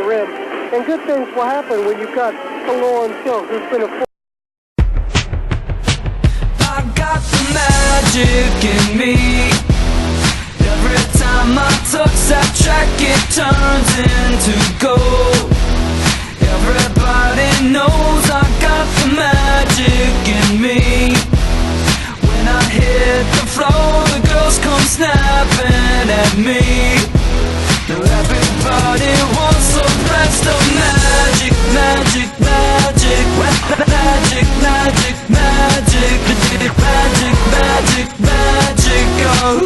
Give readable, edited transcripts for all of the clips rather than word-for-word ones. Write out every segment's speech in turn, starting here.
rim. And good things will happen when you've got a Lauren Silk, who's been a I got the magic in me. Every time I touch that track, it turns into gold. Everybody knows I got the magic in me. When I hit the floor, the girls come snapping at me. Now everybody wants a blast of magic, magic, magic, magic, magic, magic, magic, magic, magic, oh,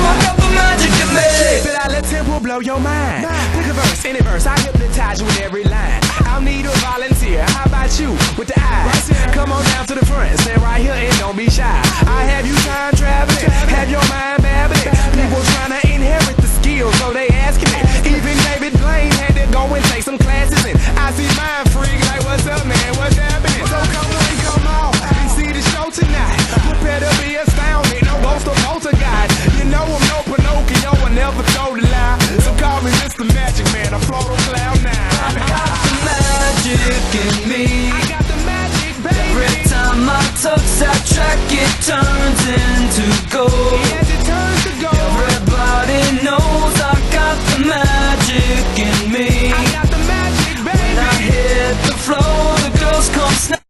I got the magic in me. But I let tempo blow your mind. Pick a verse, any verse, I hypnotize you with every line. I'll need a volunteer, how about you with the eyes? Come on down to the front, stand right here and don't be shy. I have you time traveling, have your mind babbling. People trying to inherit the skills, so they asking me. Even David Blaine had to go and take some classes, and I see mind freak like, what's up, man, what's happening? So come on, come on, and see the show tonight. Prepare to be astounded, no ghost or poltergeist. You know I'm no Pinocchio, I never told a lie. So call me Mr. Magic Man, I float on cloud nine. I got the magic in me. I got the magic, baby. Every time I touch that track, it turns into gold. Yes, it turns to gold. Everybody knows I got the magic in me. I got the magic, baby. When I hit the floor, the girls come snap.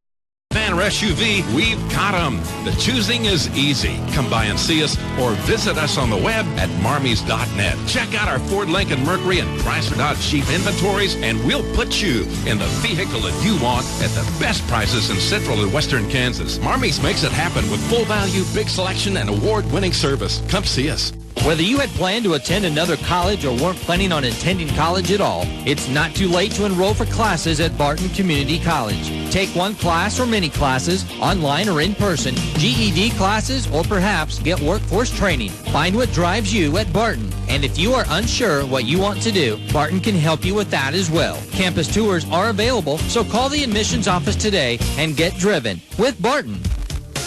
Van SUV, we've got 'em. The choosing is easy. Come by and see us or visit us on the web at marmies.net. Check out our Ford, Lincoln, Mercury, and Chrysler Dodge Jeep inventories, and we'll put you in the vehicle that you want at the best prices in central and western Kansas. Marmies makes it happen with full value, big selection, and award-winning service. Come see us. Whether you had planned to attend another college or weren't planning on attending college at all, it's not too late to enroll for classes at Barton Community College. Take one class or many classes, online or in person, GED classes, or perhaps get workforce training. Find what drives you at Barton. And if you are unsure what you want to do, Barton can help you with that as well. Campus tours are available, so call the admissions office today and get driven with Barton.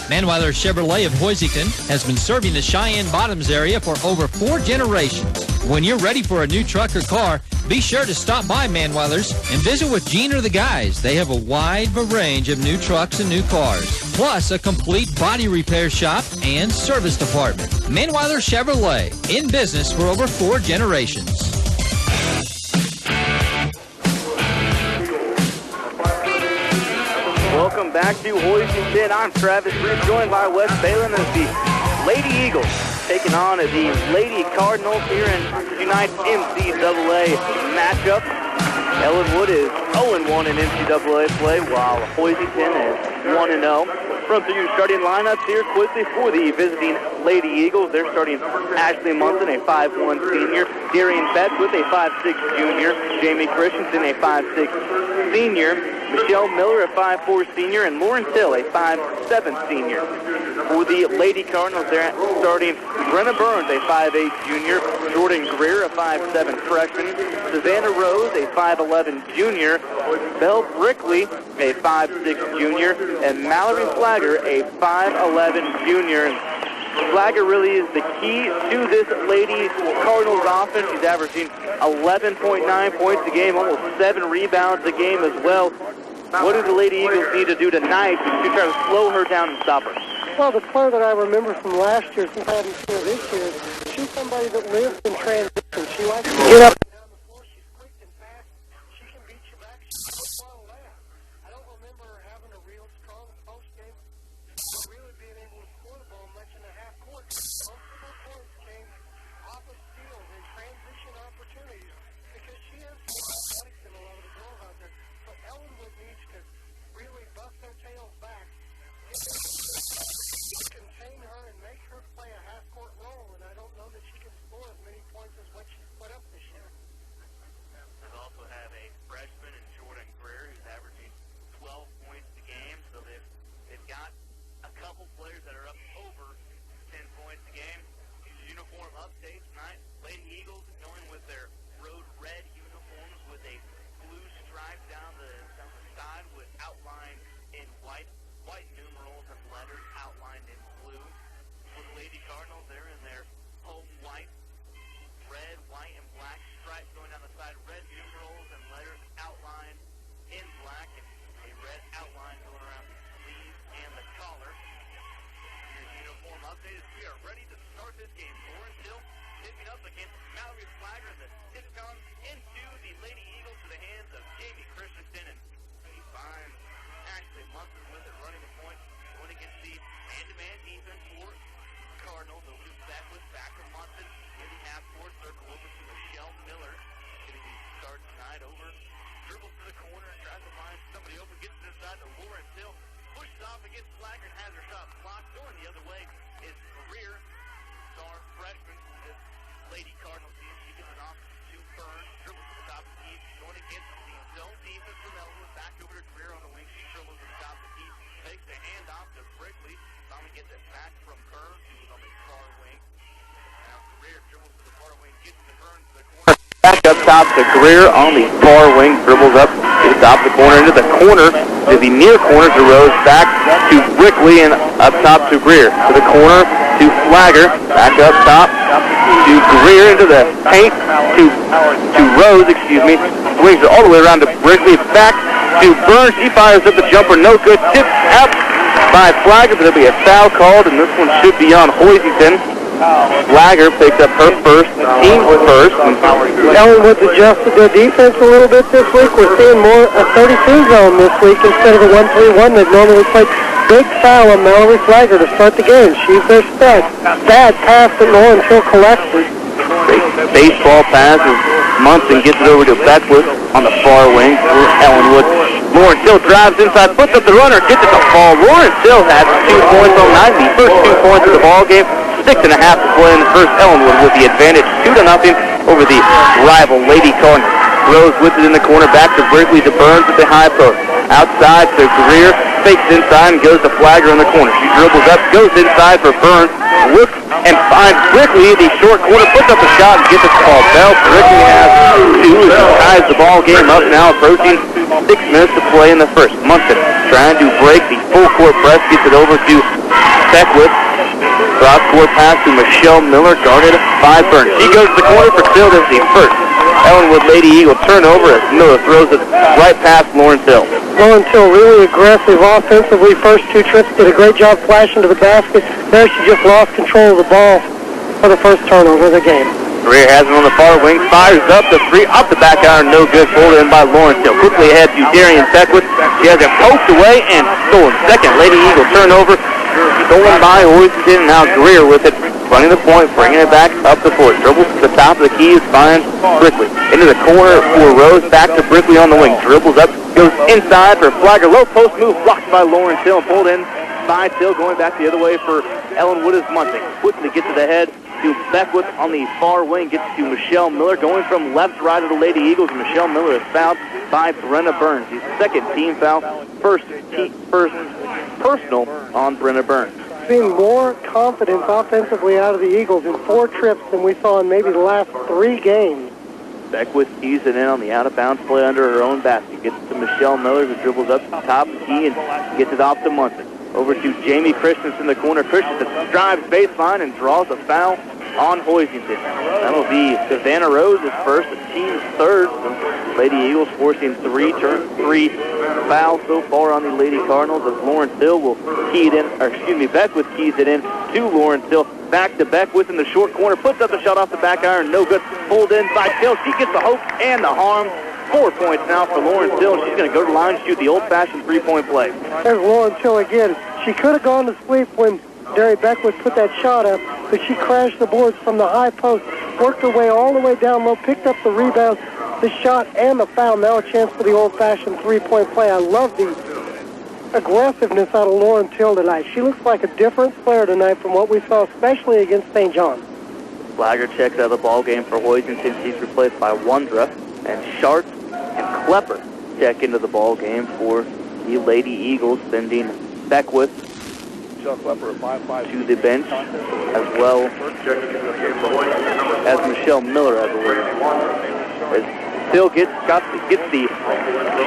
Manweiler Chevrolet of Hoisington has been serving the Cheyenne Bottoms area for over 4 generations. When you're ready for a new truck or car, be sure to stop by Manweiler's and visit with Gene or the guys. They have a wide range of new trucks and new cars, plus a complete body repair shop and service department. Manweiler Chevrolet, in business for over 4 generations. Welcome back to Hoisington. I'm Travis Reed, joined by Wes Balin as the Lady Eagles taking on the Lady Cardinals here in tonight's NCAA matchup. Ellinwood is 0-1 in NCAA play, while Hoisington is 1-0. Run through your starting lineups here quickly for the visiting Lady Eagles. They're starting Ashley Munson, a 5'1 senior, Darian Betts with a 5'6 junior, Jamie Christensen, a 5'6 senior, Michelle Miller, a 5'4 senior, and Lauren Till, a 5'7 senior. For the Lady Cardinals, they're starting Brenna Burns, a 5'8 junior, Jordan Greer, a 5'7 freshman, Savannah Rose, a 5'11 junior, Belle Brickley, a 5'6 junior, and Mallory Flagger, a 5'11 junior. Flagger really is the key to this Lady Cardinals offense. She's averaging 11.9 points a game, almost 7 rebounds a game as well. What do the Lady Eagles need to do tonight to try to slow her down and stop her? Well, the player that I remember from last year, since I haven't seen her this year, she's somebody that lives in transition. She likes to get up and down the floor. She's quick and fast. She can beat you back. She's a football lad. I don't remember her having a real strong post game, but really being able to score the ball much in the half court. Most of her points came off of steals and transition opportunities because she has some athletics and a lot of the girls out there. So Ellinwood needs to really bust their tails back, contain her, and make her play a half-court role, and I don't know that she can score as many points as what she's put up this year. off against Flagger and has her shot blocked. Going the other way is Greer, star freshman, this Lady Cardinal team. She gets it off to Burns, dribbles to the top of the key, going against the zone defense from Ellinwood. Back over to Greer on the wing. She dribbles to the top of the key, takes the hand off to Brickley. Finally gets it back from Burns, who was on the far wing. Now Greer dribbles to the far wing, gets to Burns to the corner. Back up top to Greer on the far wing, dribbles up to the top of the corner, into the corner, to the near corner to Rose, back to Brickley, and up top to Greer. To the corner to Flagger, back up top to Greer, into the paint to Rose, swings it all the way around to Brickley, back to Burns. She fires up the jumper, no good, tipped out by Flagger, but there'll be a foul called, and this one should be on Hoisington. Flagger picks up her first, team's first. Ellinwood's adjusted their defense a little bit this week. We're seeing more a 32 zone this week instead of a 1-3-1 that normally played. Big foul on Mallory Flagger to start the game. She's their stud. Bad pass that Lauren Hill collected. Baseball pass as Munson gets it over to Beckwith on the far wing for Ellinwood. Lauren Hill drives inside, puts up the runner, gets it to fall. Lauren Hill has 2 points on night, the first 2 points of the ball game. 6.5 to play in the first. Ellinwood with the advantage, 2-0 over the rival Lady Cardinal. Rose with it in the corner, back to Brickley, to Burns at the high post. Outside to Greer, fakes inside and goes to Flagger in the corner. She dribbles up, goes inside for Burns, looks and finds Brickley in the short corner, puts up a shot and gets it to Paul Bell. Brickley has 2 as he ties the ball game up now, approaching 6 minutes to play in the first. Munson trying to break the full court press, gets it over to Beckwith. Cross-court pass to Michelle Miller, guarded by Burns. She goes to the corner for Phil. There's the first Ellinwood Lady Eagle turnover as Miller throws it right past Lawrence Hill. Lawrence Hill really aggressive offensively. First 2 trips, did a great job flashing to the basket. There she just lost control of the ball for the first turnover of the game. Greer has it on the far wing, fires up the three, up the back iron, no good, pulled in by Lawrence Hill. Quickly ahead to Darian Beckwith. She has it poked away and stolen. Second Lady Eagle turnover. Stolen by Hoisington, now Greer with it, running the point, bringing it back up the court. Dribbles to the top of the keys, finds Brickley. Into the corner for Rose, back to Brickley on the wing. Dribbles up, goes inside for Flagger. Low post move, blocked by Lawrence Hill, and pulled in by Till, going back the other way for Ellinwood is Munson. Quickly gets to the head to Beckwith on the far wing, gets to Michelle Miller, going from left to right of the Lady Eagles. Michelle Miller is fouled by Brenna Burns. His second team foul, first personal on Brenna Burns. Seeing more confidence offensively out of the Eagles in 4 trips than we saw in maybe the last 3 games. Beckwith keys it in on the out-of-bounds play under her own basket. Gets it to Michelle Miller, who dribbles up to the top of the key and gets it off to Munson. Over to Jamie Christensen in the corner. Christensen drives baseline and draws a foul on Hoisington. That'll be Savannah Rose's first, the team's third. The Lady Eagles forcing 3 fouls so far on the Lady Cardinals, as Lawrence Hill will key it in, Beckwith keys it in to Lawrence Hill. Back to Beckwith in the short corner, puts up the shot off the back iron, no good. Pulled in by Till. She gets the hope and the harm. 4 points now for Lawrence Hill, and she's going to go to the line and shoot the old-fashioned 3-point play. There's Lawrence Hill again. She could have gone to sleep when Derry Beckwith put that shot up, but she crashed the boards from the high post, worked her way all the way down low, picked up the rebound, the shot, and the foul. Now a chance for the old-fashioned 3-point play. I love the aggressiveness out of Lawrence Hill tonight. She looks like a different player tonight from what we saw, especially against St. John. Flagger checks out of the ball game for Hoisington. She's replaced by Wondra, and Sharp and Klepper check into the ball game for the Lady Eagles, sending Beckwith to the bench, as well as Michelle Miller, I believe. As Phil gets the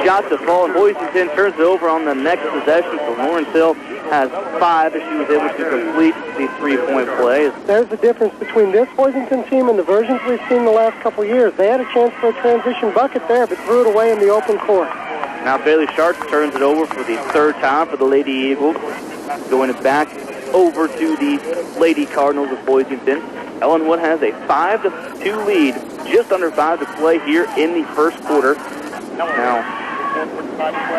shot to fall, and Hoisington turns it over on the next possession, so Lawrence Hill has 5 as she was able to complete the 3-point play. There's the difference between this Hoisington team and the versions we've seen the last couple of years. They had a chance for a transition bucket there, but threw it away in the open court. Now Bailey Sharp turns it over for the 3rd time for the Lady Eagles, going it back over to the Lady Cardinals of Hoisington. Ellinwood has a 5-2 lead, just under 5 to play here in the first quarter. Now,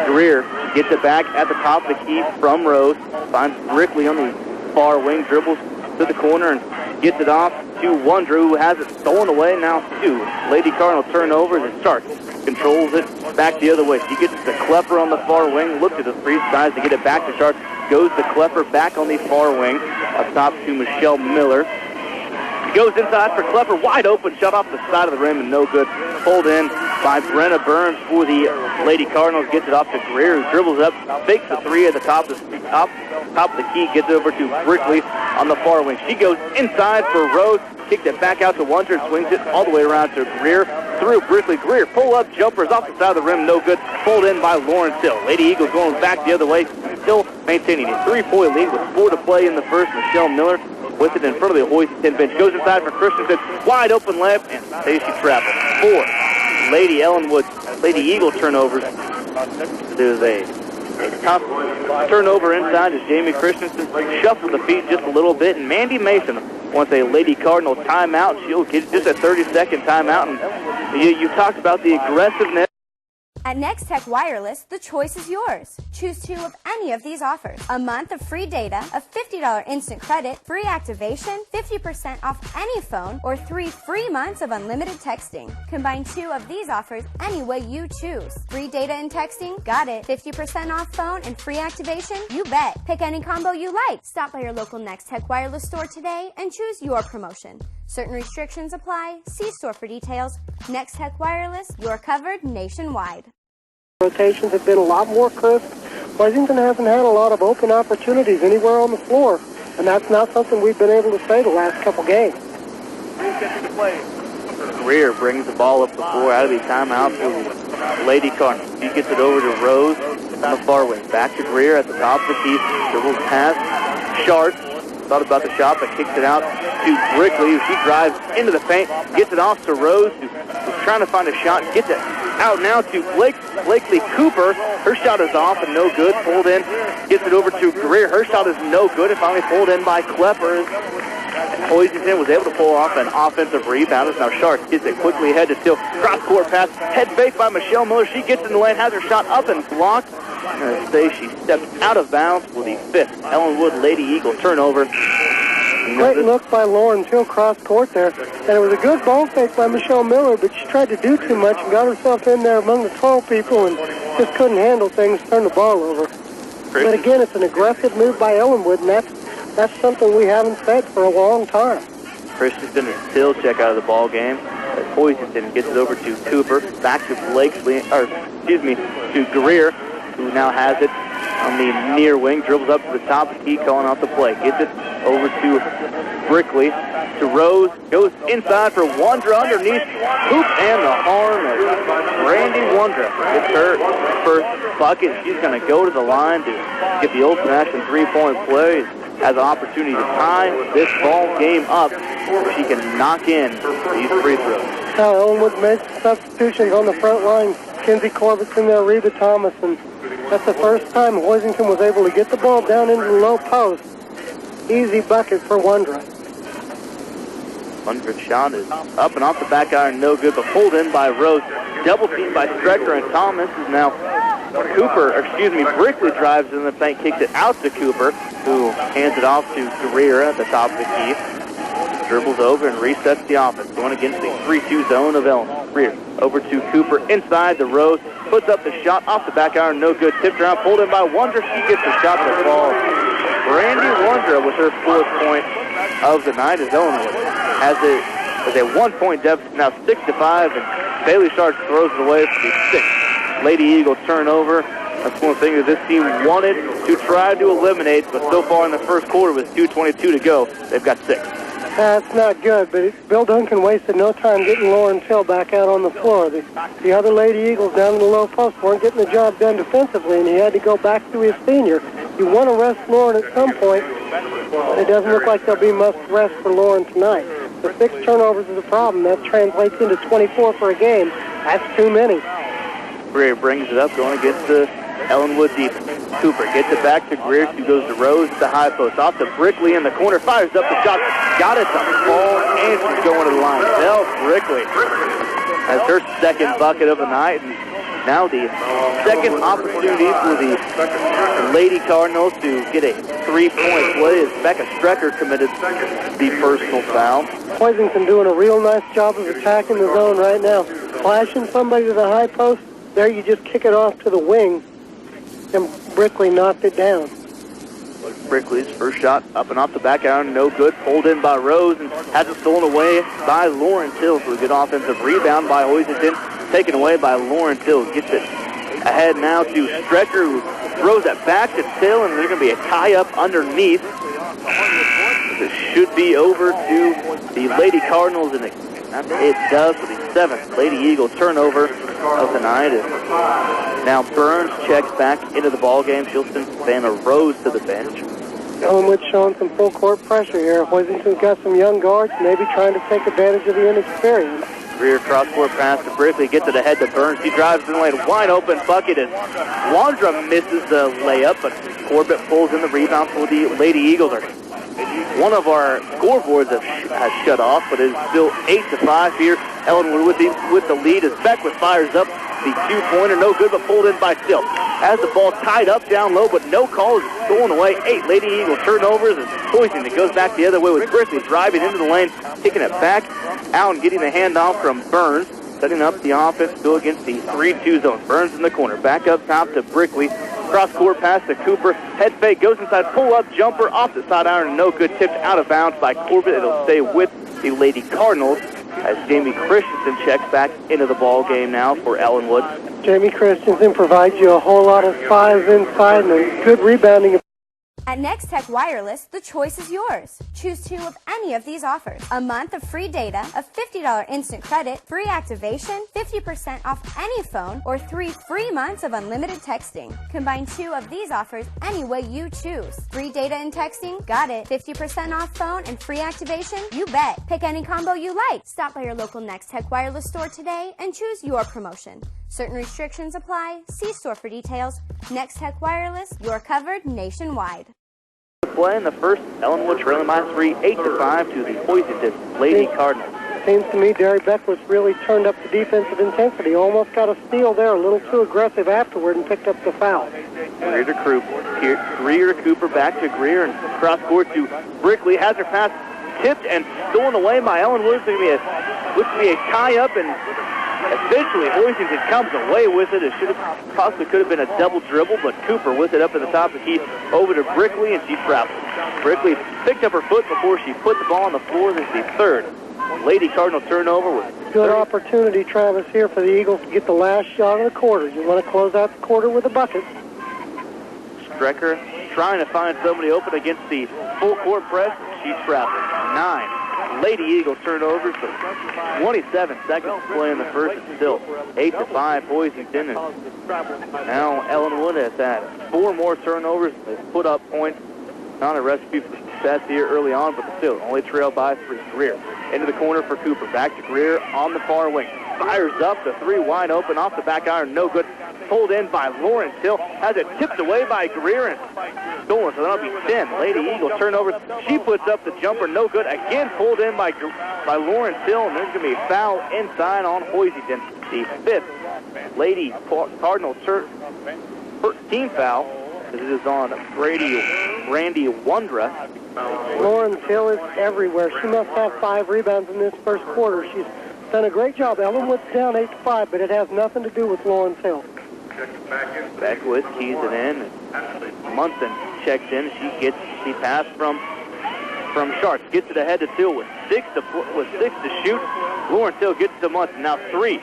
Greer gets it back at the top of the key from Rose, finds Brickley on the far wing, dribbles to the corner and gets it off to Wondrew, who has it stolen away. Now 2 Lady Cardinal turnovers, and Stark controls it back the other way. She gets to Klepper on the far wing, looks at the free sides to get it back to Sharp, goes to Klepper back on the far wing, up top to Michelle Miller. Goes inside for Klepper, wide open, shot off the side of the rim and no good. Pulled in by Brenna Burns for the Lady Cardinals, gets it off to Greer, who dribbles up, fakes the three at the top of the key, gets it over to Brickley on the far wing. She goes inside for Rose, kicks it back out to Wonder, swings it all the way around to Greer, through Brickley. Greer, pull-up jumpers off the side of the rim, no good. Pulled in by Lawrence Hill. Lady Eagles going back the other way, still maintaining a 3-point lead with 4 to play in the first. Michelle Miller with it in front of the Hoisington bench. Goes inside for Christensen. Wide open layup, and Stacy traveled. 4 Lady Ellinwood, Lady Eagle turnovers. There's a tough turnover inside as Jamie Christensen shuffled the feet just a little bit, and Mandy Mason wants a Lady Cardinal timeout. She'll get just a 30-second timeout, and you talked about the aggressiveness. At Next Tech Wireless, the choice is yours. Choose 2 of any of these offers. A month of free data, a $50 instant credit, free activation, 50% off any phone, or 3 free months of unlimited texting. Combine 2 of these offers any way you choose. Free data and texting? Got it. 50% off phone and free activation? You bet. Pick any combo you like. Stop by your local Next Tech Wireless store today and choose your promotion. Certain restrictions apply. See store for details. Next Tech Wireless, you're covered nationwide. Rotations have been a lot more crisp. Hoisington hasn't had a lot of open opportunities anywhere on the floor, and that's not something we've been able to say the last couple games. Greer brings the ball up the floor out of the timeout for Lady Cardinal. He gets it over to Rose on the far wing. Back to Greer at the top of the key. Dribbles past Sharp. Thought about the shot, but kicks it out to Brickley. She drives into the paint, gets it off to Rose, who's trying to find a shot, gets it out now to Blakely Cooper. Her shot is off and no good. Pulled in, gets it over to Greer. Her shot is no good, and finally pulled in by Klepper. Hoisington was able to pull off an offensive rebound. As now Sharp gets it quickly ahead to Steele. Cross-court pass, head fake by Michelle Miller. She gets in the lane, has her shot up and blocked. I'm going to say she stepped out of bounds for the 5th Ellinwood Lady Eagle turnover. Great look by Lawrence Hill cross-court there. And it was a good ball fake by Michelle Miller, but she tried to do too much and got herself in there among the 12 people and just couldn't handle things, turned the ball over. But again, it's an aggressive move by Ellinwood, and that's something we haven't said for a long time. Christensen and Hill check out of the ball game. Hoisington gets it over to Cooper, back to to Greer, who now has it on the near wing, dribbles up to the top of the key, calling off the play. Gets it over to Brickley, to Rose, goes inside for Wondra underneath, hoop and the arm of Brandy Wondra. Gets her first bucket. She's going to go to the line to get the old-fashioned 3-point play. Has an opportunity to tie this ball game up so she can knock in these free throws. Now Ellinwood made substitutions on the front line. Kinsey Corbett's in there, Reba Thomas, and that's the first time Hoisington was able to get the ball down into the low post. Easy bucket for Wondra. Wondra's shot is up and off the back iron, no good, but pulled in by Rose. Double teamed by Strecker, and Thomas is now Brickley drives in the paint, kicks it out to Cooper, who hands it off to Greer at the top of the key. Dribbles over and resets the offense, going against the 3-2 zone of Elm. Greer over to Cooper, inside the Rose, puts up the shot off the back iron, no good, tipped around, pulled in by Wondra. She gets the shot to fall. Brandy Wondra with her 4th point of the night as Ellinwood has a 1-point deficit, now 6-5, and Bailey Sharp throws it away for the 6th Lady Eagle turnover. That's one thing that this team wanted to try to eliminate, but so far in the first quarter with 2:22 to go, they've got 6. That's not good, but Bill Duncan wasted no time getting Lawrence Hill back out on the floor. The other Lady Eagles down in the low post weren't getting the job done defensively, and he had to go back to his senior. You want to rest Lauren at some point, but it doesn't look like there'll be much rest for Lauren tonight. The 6 turnovers is a problem. That translates into 24 for a game. That's too many. Greer brings it up, going against the Ellinwood defense. Cooper gets it back to Greer, who goes to Rose at the high post. Off to Brickley in the corner, fires up the shot. Got it to fall, and she's going to the line. Belle Brickley has her 2nd bucket of the night. And now the 2nd opportunity for the Lady Cardinals to get a 3-point play as Becca Strecker committed the personal foul. Hoisington doing a real nice job of attacking the zone right now. Flashing somebody to the high post, there you just kick it off to the wing, and Brickley knocked it down. Brickley's first shot up and off the back iron, no good. Pulled in by Rose and has it stolen away by Lawrence Hill. So a good offensive rebound by Hoisington, taken away by Lawrence Hill. Gets it ahead now to Strecker, who throws it back to Till, and there's going to be a tie-up underneath. It should be over to the Lady Cardinals, and it does for the 7th Lady Eagle turnover of the night. Now Burns checks back into the ball game. She'll send Savannah Rose to the bench. Ellinwood showing some full court pressure here. Hoisington's got some young guards, maybe trying to take advantage of the inexperience. Rear cross-court pass to Brickley, gets it ahead to Burns. He drives in the lane, wide open bucket, and Wandra misses the layup, but Corbett pulls in the rebound for the Lady Eagles. One of our scoreboards has shut off, but it is still 8-5 here. Ellinwood with the lead as Beckwith fires up the two-pointer, no good, but pulled in by Still. Has the ball tied up down low, but no call, is stolen away. 8 Lady Eagle turnovers, and Hoisington goes back the other way with Brickley driving into the lane, kicking it back out and getting the handoff from Burns, setting up the offense to go against the 3-2 zone. Burns in the corner, back up top to Brickley. Cross-court pass to Cooper. Head fake, goes inside, pull-up jumper off the side iron, no good, tipped out of bounds by Corbett. It'll stay with the Lady Cardinals as Jamie Christensen checks back into the ball game now for Ellinwood. Jamie Christensen provides you a whole lot of fives inside and good rebounding. At Next Tech Wireless, the choice is yours. Choose 2 of any of these offers. A month of free data, a $50 instant credit, free activation, 50% off any phone, or 3 free months of unlimited texting. Combine 2 of these offers any way you choose. Free data and texting? Got it. 50% off phone and free activation? You bet. Pick any combo you like. Stop by your local Next Tech Wireless store today and choose your promotion. Certain restrictions apply. See store for details. Next Tech Wireless, you're covered nationwide. Play in the first, Ellinwood trailing by 3, 8-5 to the Hoisington Lady Cardinals. Seems to me Derry Beckwith really turned up the defensive intensity. Almost got a steal there, a little too aggressive afterward, and picked up the foul. Greer to Cooper, back to Greer, and cross court to Brickley. Has her pass tipped and stolen away by Ellinwood. Looks to be a tie-up, and eventually Hoisington comes away with it. It possibly could have been a double dribble, but Cooper with it up at the top of the key over to Brickley, and she travels. Brickley picked up her foot before she put the ball on the floor. This is the 3rd Lady Cardinal turnover. Good opportunity, Travis, here for the Eagles to get the last shot of the quarter. You want to close out the quarter with a bucket. Strecker trying to find somebody open against the full court press. She travels. 9 Lady Eagles turnovers, so 27 seconds to play in the first. It's still 8-5 Hoisington, and now Ellinwood has had 4 more turnovers. They've put up points. Not a recipe for success here early on, but still only trail by 3. Greer into the corner for Cooper. Back to Greer on the far wing. Fires up the 3 wide open off the back iron. No good. Pulled in by Lawrence Hill. Has it tipped away by Greer and stolen. So that'll be 10 Lady Eagle turnovers. She puts up the jumper. No good. Again pulled in by Lawrence Hill. And there's going to be a foul inside on Hoisington. The 5th Lady Cardinal team foul. It is on Randy Wandra. Lawrence Hill is everywhere. She must have 5 rebounds in this first quarter. She's done a great job. Ellinwood's down 8-5, but it has nothing to do with Lawrence Hill. Beckwith keys it in. Munson checks in. She passed from Sharks. Gets it ahead to Till with 6 to shoot. Lawrence Hill gets it to Munson. Now 3-2.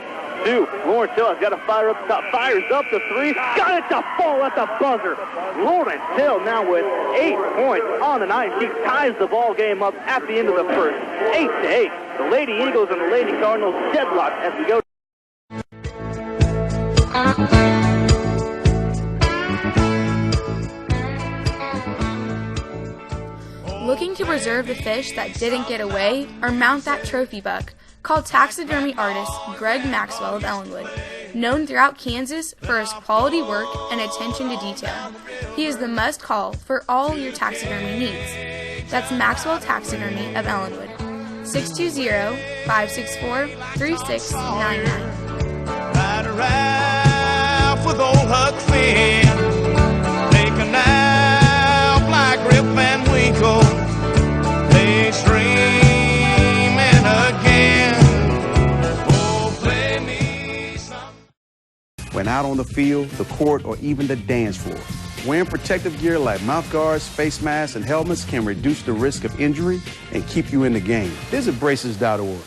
Lawrence Hill has got to fire up top. Fires up the 3. Got it to fall at the buzzer. Lawrence Hill now with 8 points on the night. She ties the ball game up at the end of the first. 8-8. The Lady Eagles and the Lady Cardinals deadlocked as we go. Looking to preserve the fish that didn't get away or mount that trophy buck? Call taxidermy artist Greg Maxwell of Ellinwood, known throughout Kansas for his quality work and attention to detail. He is the must call for all your taxidermy needs. That's Maxwell Taxidermy of Ellinwood, 620-564-3699. Ride around with old Huck Finn, take a nap like Rip Van Winkle, they stream when out on the field, the court, or even the dance floor. Wearing protective gear like mouth guards, face masks, and helmets can reduce the risk of injury and keep you in the game. Visit braces.org.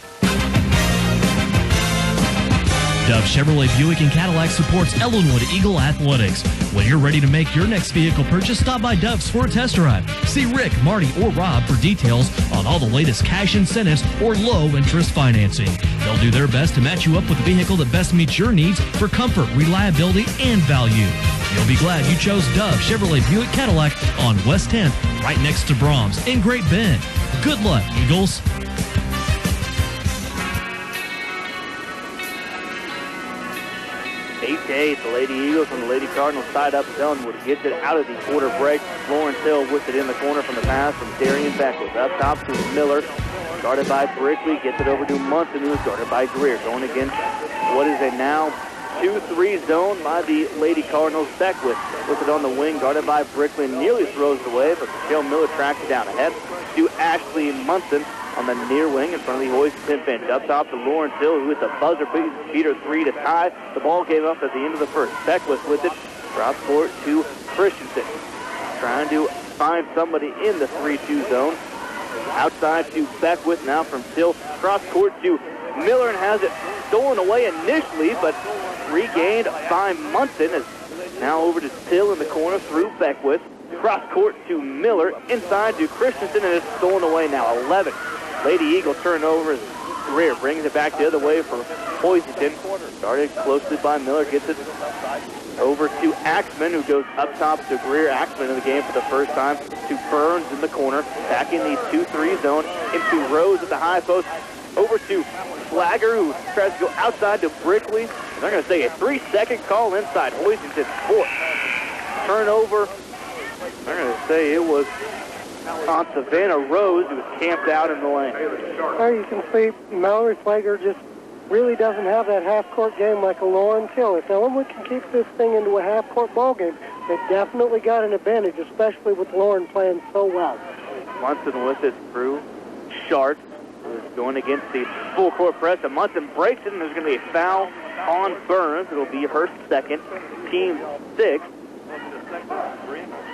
Dove Chevrolet Buick and Cadillac supports Ellinwood Eagle Athletics. When you're ready to make your next vehicle purchase, stop by Dove's for a test drive. See Rick, Marty, or Rob for details on all the latest cash incentives or low-interest financing. They'll do their best to match you up with the vehicle that best meets your needs for comfort, reliability, and value. You'll be glad you chose Dove Chevrolet Buick Cadillac on West 10th, right next to Brahms in Great Bend. Good luck, Eagles. 8-8, the Lady Eagles and the Lady Cardinals tied up. Ellinwood gets it out of the quarter break. Lawrence Hill with it in the corner from the pass from Darian Beckles. Up top to Miller, guarded by Brickley. Gets it over to Munson, who is guarded by Greer. Going against what is a now 2-3 zone by the Lady Cardinals. Beckwith with it on the wing, guarded by Brickley. Nearly throws it away, but Michelle Miller tracks it down ahead to Ashley Munson on the near wing in front of the Hoisington bench. Up top to Lawrence Hill, who hits a buzzer beater three to tie. The ball came up at the end of the first. Beckwith with it. Cross court to Christensen. Trying to find somebody in the 3-2 zone. Outside to Beckwith now from Till. Cross court to Miller and has it stolen away initially, but regained by Munson. Is now over to Till in the corner through Beckwith. Cross court to Miller. Inside to Christensen, and it's stolen away now. 11. Lady Eagle turnover. Greer brings it back the other way for Hoisington. Started closely by Miller. Gets it over to Axman, who goes up top to Greer. Axman in the game for the first time to Burns in the corner. Back in the 2-3 zone into Rose at the high post. Over to Flagger, who tries to go outside to Brickley. They're going to say a 3-second call inside Hoisington's fourth. Turnover. They're going to say it was on Savannah Rose, who was camped out in the lane. Well, you can see Mallory Flagger just really doesn't have that half-court game like a Lawrence Hill. If Ellinwood can keep this thing into a half-court ball game, they've definitely got an advantage, especially with Lauren playing so well. Munson with it through Sharp, who's going against the full-court press, and Munson breaks it, and there's going to be a foul on Burns. It'll be her second, team 6.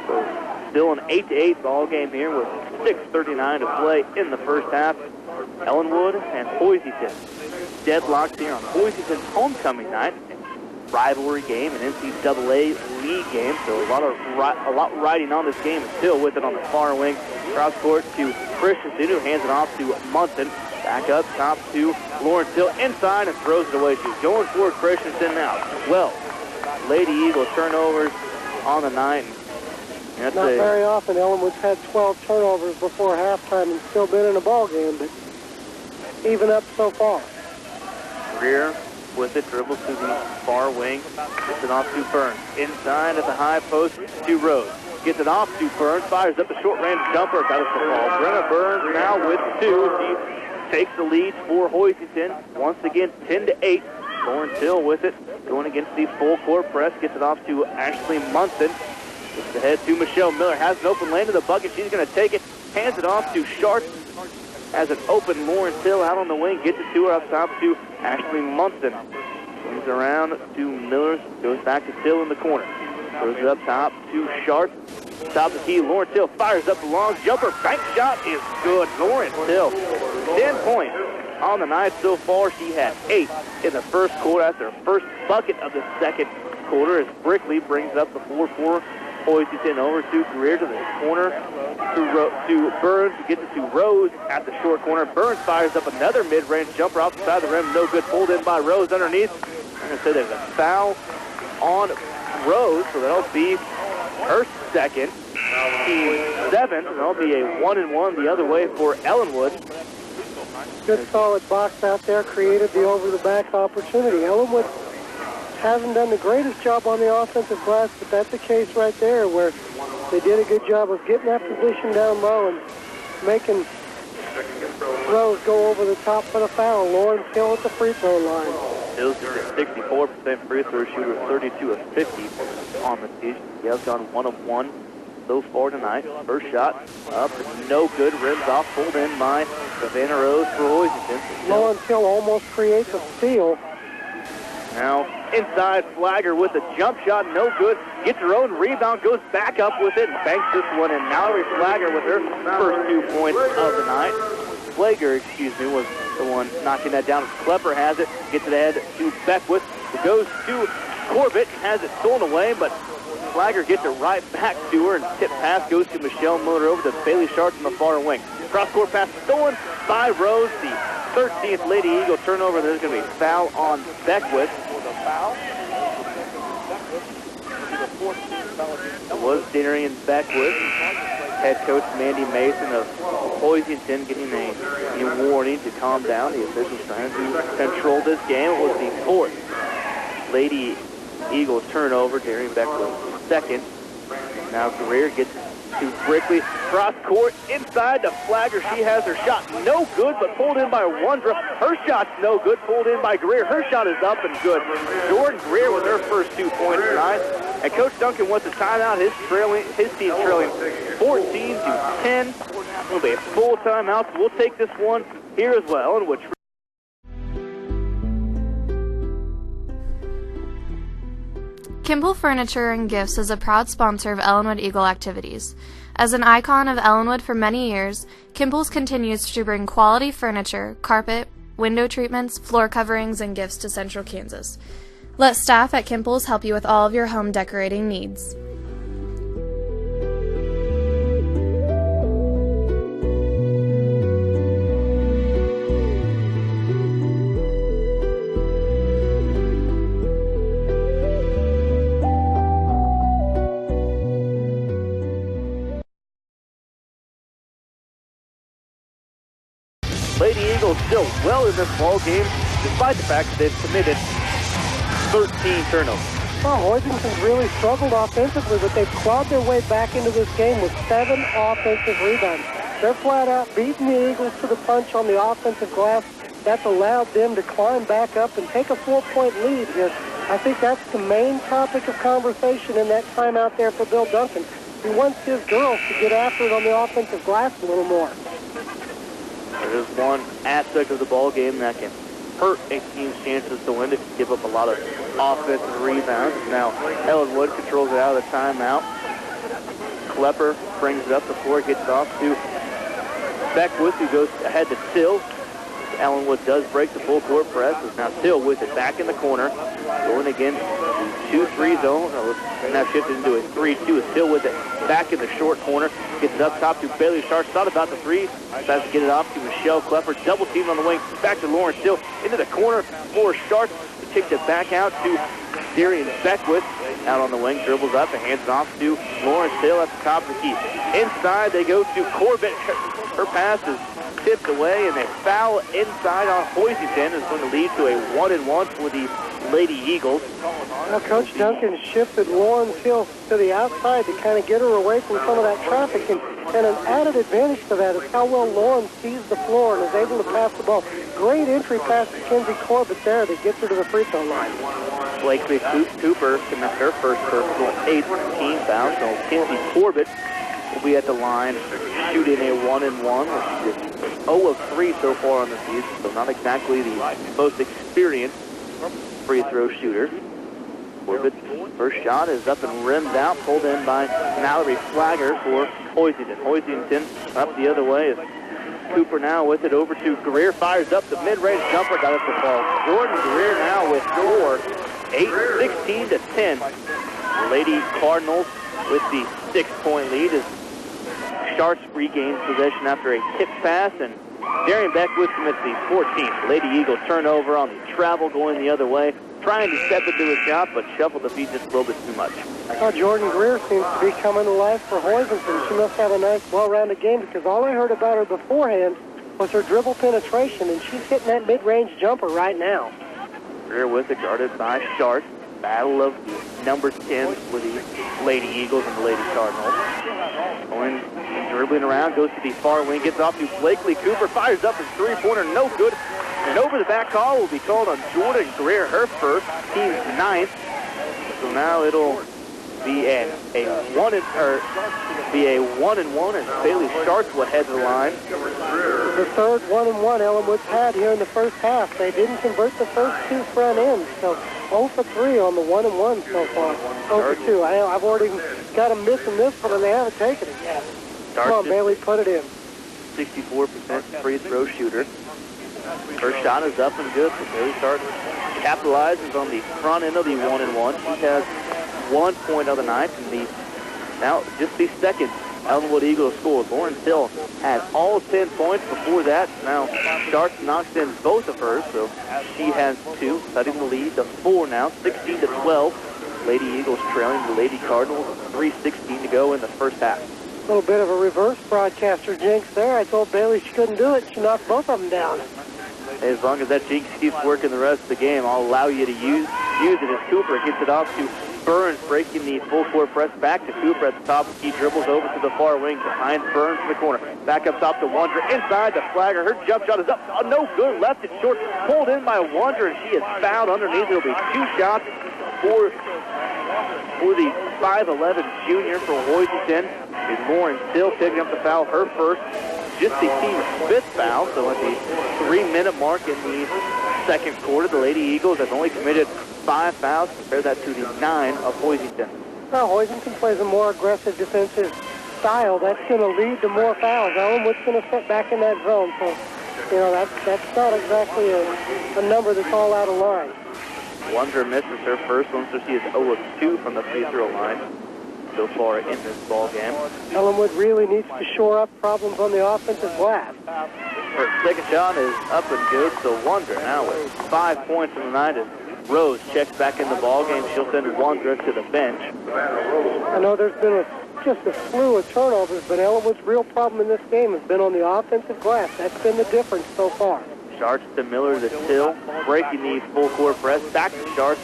So still an 8-8 ball game here with 6:39 to play in the first half. Ellinwood and Hoisington deadlocked here on Hoisington's homecoming night. Rivalry game, an NCAA league game, so a lot riding on this game. And still with it on the far wing. Cross court to Christensen, who hands it off to Munson. Back up top to Lawrence Hill inside and throws it away. She's going for Christensen now. 12 Lady Eagle turnovers on the night. Not very often. Ellinwood's had 12 turnovers before halftime and still been in a ball game, but even up so far. Greer with it, dribbles to the far wing, gets it off to Burns. Inside at the high post to Rose. Gets it off to Burns, fires up a short-range jumper, got it to fall. Brenna Burns now with 2. She takes the lead for Hoisington. Once again, 10-8. Lawrence Hill with it, going against the full-court press, gets it off to Ashley Munson. Gets ahead to Michelle Miller, has an open lane to the bucket. She's going to take it, hands it off to Sharp. Has an open Lawrence Hill out on the wing, gets it to her up top to Ashley Munson. Moves around to Miller, goes back to Hill in the corner. Throws it up top to Sharp. Top of the key, Lawrence Hill fires up the long jumper. Bank shot is good. Lawrence Hill, 10 points on the night so far. She had 8 in the first quarter. That's her first bucket of the second quarter as Brickley brings up the 4-4. Hoisington over to Greer to the corner to Burns, who gets it to Rose at the short corner. Burns fires up another mid-range jumper off the side of the rim. No good. Pulled in by Rose underneath. I'm going to say there's a foul on Rose, so that'll be her second. Team 7, and that'll be a 1-and-1 the other way for Ellinwood. Good solid box out there, created the over-the-back opportunity. Ellinwood hasn't done the greatest job on the offensive glass, but that's the case right there where they did a good job of getting that position down low and making Rose go over the top for the foul. Lawrence Hill at the free throw line. Hill's a 64% free throw shooter, 32 of 50 on the season. He has gone 1 of 1 so far tonight. First shot up, no good. Rims off, pulled in by Savannah Rose for Hoisington. Lawrence Hill almost creates a steal. Now inside, Flagger with a jump shot, no good. Gets her own rebound, goes back up with it, and banks this one in. Mallory Flagger with her first 2 points of the night. Flagger, was the one knocking that down. Klepper has it, gets it ahead to Beckwith. It goes to Corbett, has it stolen away, but Flagger gets it right back to her, and tip pass goes to Michelle Miller over to Bailey Sharps on the far wing. Cross-court pass stolen by Rose, the 13th Lady Eagle turnover. There's going to be a foul on Beckwith. It was Darian Beckwith. Head coach Mandy Mason of Hoisington getting a warning to calm down. The officials trying to control this game. It was the 4th Lady Eagle turnover. Darian Beckwith second. Now Greer gets to Brickley. Cross court inside to Flagger. She has her shot no good, but pulled in by Wondra. Her shot's no good, pulled in by Greer. Her shot is up and good. Jordan Greer with her first 2 points tonight. And Coach Duncan wants a timeout. His team trailing 14-10. It'll be a full timeout. So we'll take this one here as well. Ellinwood. Kimball Furniture and Gifts is a proud sponsor of Ellinwood Eagle activities. As an icon of Ellinwood for many years, Kimball's continues to bring quality furniture, carpet, window treatments, floor coverings, and gifts to Central Kansas. Let staff at Kimball's help you with all of your home decorating needs. Lady Eagles still well in this ball game, despite the fact that they've committed 13 turnovers. Well, Hoisington's really struggled offensively, but they've clawed their way back into this game with 7 offensive rebounds. They're flat out beating the Eagles to the punch on the offensive glass. That's allowed them to climb back up and take a 4-point lead here. I think that's the main topic of conversation in that timeout there for Bill Duncan. He wants his girls to get after it on the offensive glass a little more. There is one aspect of the ball game that can hurt a team's chances to win if you give up a lot of offensive rebounds. Now, Ellinwood controls it out of the timeout. Klepper brings it up the floor, gets off to Beckwith, who goes ahead to Till. Ellinwood does break the full court press. It's now Till with it back in the corner. Going again, 2-3 zone. Now shifted into a 3-2. Still with it back in the short corner. Gets it up top to Bailey Sharp. Thought about the 3. Tries to get it off to Michelle Klepper. Double team on the wing. Back to Lauren Still. Into the corner for Sharp. Kicks it back out to Darian Beckwith. Out on the wing. Dribbles up and hands it off to Lauren Still at the top of the key. Inside they go to Corbett. Her pass is tipped away, and they foul inside on Hoisington. Is going to lead to a 1-and-1 for the Lady Eagles. Now, Coach Duncan shifted Lauren Hill to the outside to kind of get her away from some of that traffic, and an added advantage to that is how well Lauren sees the floor and is able to pass the ball. Great entry pass to Kenzie Corbett there that gets her to the free throw line. Blakely Cooper commits her first personal 8th team foul, so Kenzie Corbett will be at the line shooting a 1-and-1, which is 0 of 3 so far on the season, so not exactly the most experienced free throw shooter. Corbett's first shot is up and rimmed out, pulled in by Mallory Flagger for Hoisington. Hoisington up the other way. Cooper now with it over to Greer, fires up the mid-range jumper, got it to fall. Jordan Greer now with 4, 16-10. The Lady Cardinals with the 6-point lead as Sharps regains possession after a tip pass, and Darian Beckwith commits the 14th Lady Eagle turnover on the travel going the other way. Trying to step into a shot, but shuffled the feet just a little bit too much. Well, Jordan Greer seems to be coming to life for Hoisington. She must have a nice, well-rounded game, because all I heard about her beforehand was her dribble penetration, and she's hitting that mid-range jumper right now. Greer with it, guarded by Sharp. Battle of the number 10 for the Lady Eagles and the Lady Cardinals. Going and dribbling around, goes to the far wing, gets off to Blakely Cooper, fires up his 3-pointer, no good. And over the back call will be called on Jordan Greer, her first, team's 9th. So now it'll be a 1-and-1 as Bailey Sharp will head to the line. The third 1-and-1 Ellinwood's had here in the first half. They didn't convert the first 2 front ends, so 0 for 3 on the 1-and-1 so far. 0 for 2. I've already got them missing this one, and they haven't taken it yet. Come on, Bailey, put it in. 64% free throw shooter. First shot is up and good. So Bailey Sharp capitalizes on the front end of the 1-and-1. She has 1 point of the night, and now just the second Ellinwood Eagles scored. Lauren Hill had all 10 points before that. Now Sharp knocks in both of hers, so she has 2, cutting the lead to 4 now, 16-12. Lady Eagles trailing the Lady Cardinals, 3:16 to go in the first half. A little bit of a reverse broadcaster jinx there. I told Bailey she couldn't do it. She knocked both of them down. As long as that jinx keeps working the rest of the game, I'll allow you to use it as Cooper gets it off to Burns, breaking the full court press back to Cooper at the top. He dribbles over to the far wing behind Burns in the corner. Back up top to Wander inside the Flagger. Her jump shot is up. Oh, no good. Left it short. Pulled in by Wander, and she is fouled underneath. It'll be 2 shots for the 5'11 junior for Hoisington. And Lauren still picking up the foul, her first. Just the team's 5th foul. So at the 3-minute mark in the second quarter, the Lady Eagles have only committed 5 fouls. Compare that to the 9 of Hoisington. Well, Hoisington plays a more aggressive defensive style. That's going to lead to more fouls. Ellinwood's going to sit back in that zone. So, that's not exactly a number that's all out of line. Wander misses her first one, so she is 0 of 2 from the free throw line so far in this ball game. Ellinwood really needs to shore up problems on the offensive glass. Her second shot is up and good, so Wander now with 5 points in the night. As Rose checks back in the ball game, she'll send Wander to the bench. I know there's been just a slew of turnovers, but Ellinwood's real problem in this game has been on the offensive glass. That's been the difference so far. Sharks to Miller to Till, breaking the full court press. Back to Sharks,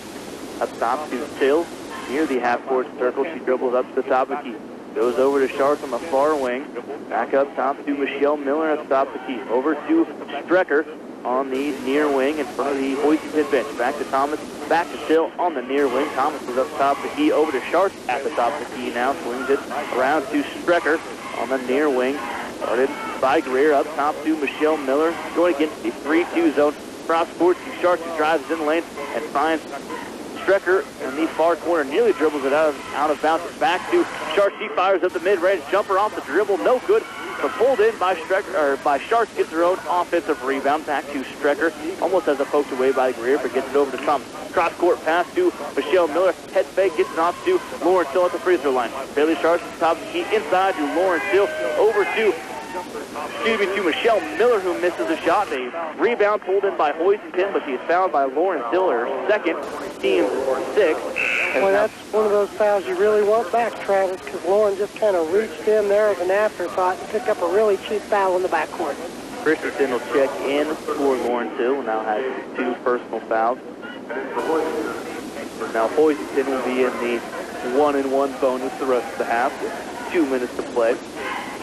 up top to Till. Near the half-court circle, she dribbles up to the top of the key. Goes over to Sharks on the far wing. Back up top to Michelle Miller at the top of the key. Over to Strecker on the near wing in front of the Hoisington bench. Back to Thomas, back to Till on the near wing. Thomas is up top of the key. Over to Sharks at the top of the key now. Swings it around to Strecker on the near wing. Started by Greer up top to Michelle Miller. Going against the 3-2 zone. Cross court to Sharks, who drives in the lane and finds Strecker in the far corner. Nearly dribbles it out of bounds. Back to Sharks. She fires up the mid-range jumper off the dribble. No good. But pulled in by Strecker, or by Sharks, gets her own offensive rebound. Back to Strecker. Almost has it poked away by Greer, but gets it over to Thomas. Cross-court pass to Michelle Miller. Head fake, gets it off to Lauren Till at the free throw line. Bailey Sharks at the top of the key. Inside to Lauren Till. Over to Michelle Miller, who misses a shot. A rebound pulled in by Hoisington, but she is fouled by Lauren Till, her second, team's 6th. Well, that's one of those fouls you really want back, Travis, because Lauren just kind of reached in there as an afterthought and picked up a really cheap foul in the backcourt. Christensen will check in for Lauren Till, now has 2 personal fouls. Now Hoisington will be in the 1-and-1 bonus the rest of the half with 2 minutes to play.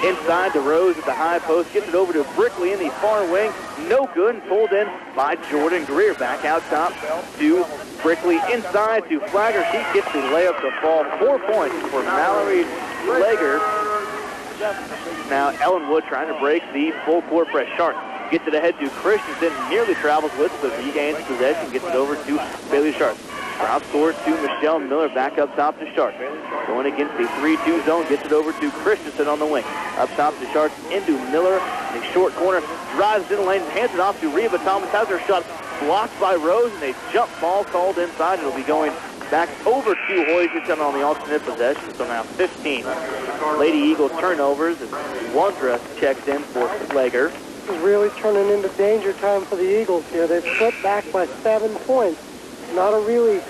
Inside to Rose at the high post, gets it over to Brickley in the far wing. No good, and pulled in by Jordan Greer. Back out top to Brickley. Inside to Flagger. She gets the layup to fall. 4 points for Mallory Flagger. Now Ellinwood trying to break the full court press. Sharp gets it ahead to Christensen. Nearly travels with it, but regains possession. Gets it over to Bailey Sharp. Cross court to Michelle Miller, back up top to Sharp. Going against the 3-2 zone, gets it over to Christensen on the wing. Up top to Sharp, into Miller in the short corner, drives in the lane, hands it off to Reba. Thomas has her shot blocked by Rose, and a jump ball called inside. It'll be going back over to Hoisington on the alternate possession, so now 15. Lady Eagles turnovers, and Wondra checks in for Slager. This is really turning into danger time for the Eagles here. They've put back by 7 points. Not a really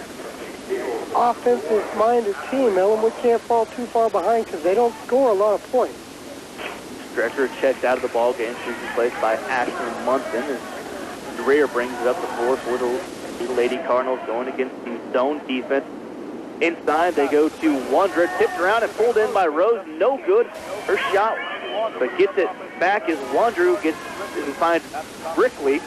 offensive-minded team. Ellinwood can't fall too far behind because they don't score a lot of points. Strecker checked out of the ball game. She's replaced by Ashlyn Munson. As Greer brings it up the floor for the Lady Cardinals going against the zone defense. Inside, they go to Wondra. Tipped around and pulled in by Rose. No good. Her shot, but gets it back as Wondra gets and finds Brickley.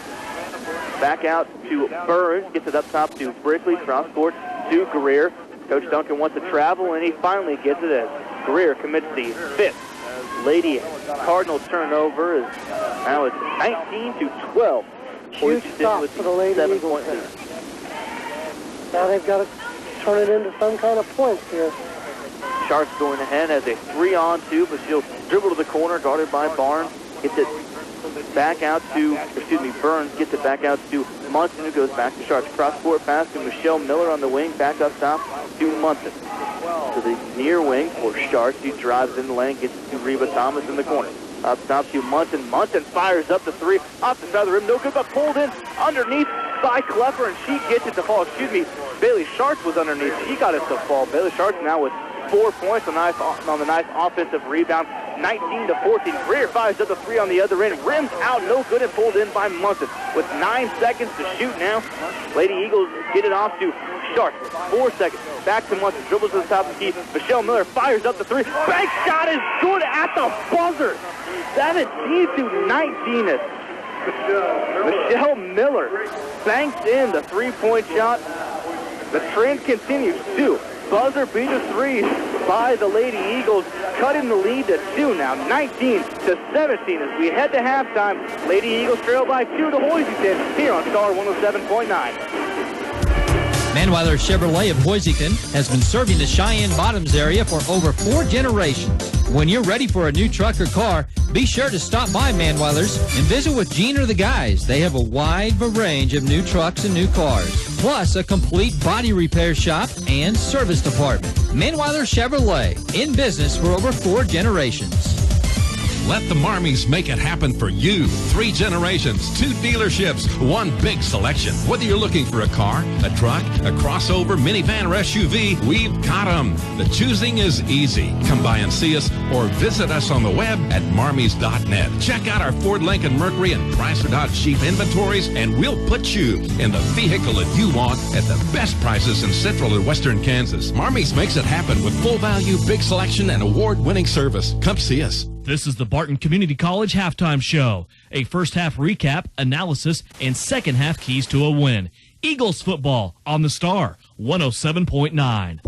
Back out to Burns, gets it up top to Brickley, cross court to Greer. Coach Duncan wants to travel, and he finally gets it as Greer commits the 5th Lady Cardinal turnover. Now it's 19-12. Huge stop for the Lady Eagles. Now they've got to turn it into some kind of points here. Sharks going ahead as a 3-on-2, but she'll dribble to the corner, guarded by Barnes. Gets it back out to, Burns gets it back out to Munson, who goes back to Sharks. Cross-court pass to Michelle Miller on the wing, back up top to Munson. To the near wing for Sharks. She drives in the lane, gets it to Reba Thomas in the corner. Up top to Munson. Munson fires up the three, off the side of the rim, no good, but pulled in underneath by Klepper, and she gets it to fall. Bailey Sharks was underneath. She got it to fall. Bailey Sharks now with 4 points on the nice offensive rebound. 19-14. Greer fires up the three on the other end. Rims out, no good, and pulled in by Munson. With 9 seconds to shoot now, Lady Eagles get it off to Sharks. 4 seconds. Back to Munson. Dribbles to the top of the key. Michelle Miller fires up the three. Bank shot is good at the buzzer. 17-19. Michelle Miller banks in the three-point shot. The trend continues. 2 buzzer beater threes by the Lady Eagles, cutting the lead to 2 now, 19-17 as we head to halftime. Lady Eagles trail by 2 to Hoisington here on Star 107.9. Manweiler Chevrolet of Hoisington has been serving the Cheyenne Bottoms area for over 4 generations. When you're ready for a new truck or car, be sure to stop by Manweiler's and visit with Gene or the guys. They have a wide range of new trucks and new cars, plus a complete body repair shop and service department. Manweiler Chevrolet, in business for over 4 generations. Let the Marmies make it happen for you. 3 generations, 2 dealerships, 1 big selection. Whether you're looking for a car, a truck, a crossover, minivan, or SUV, we've got them. The choosing is easy. Come by and see us or visit us on the web at marmies.net. Check out our Ford, Lincoln, Mercury, and Chrysler Dodge Jeep inventories, and we'll put you in the vehicle that you want at the best prices in central and western Kansas. Marmies makes it happen with full value, big selection, and award-winning service. Come see us. This is the Barton Community College Halftime Show. A first half recap, analysis, and second half keys to a win. Eagles football on the Star 107.9.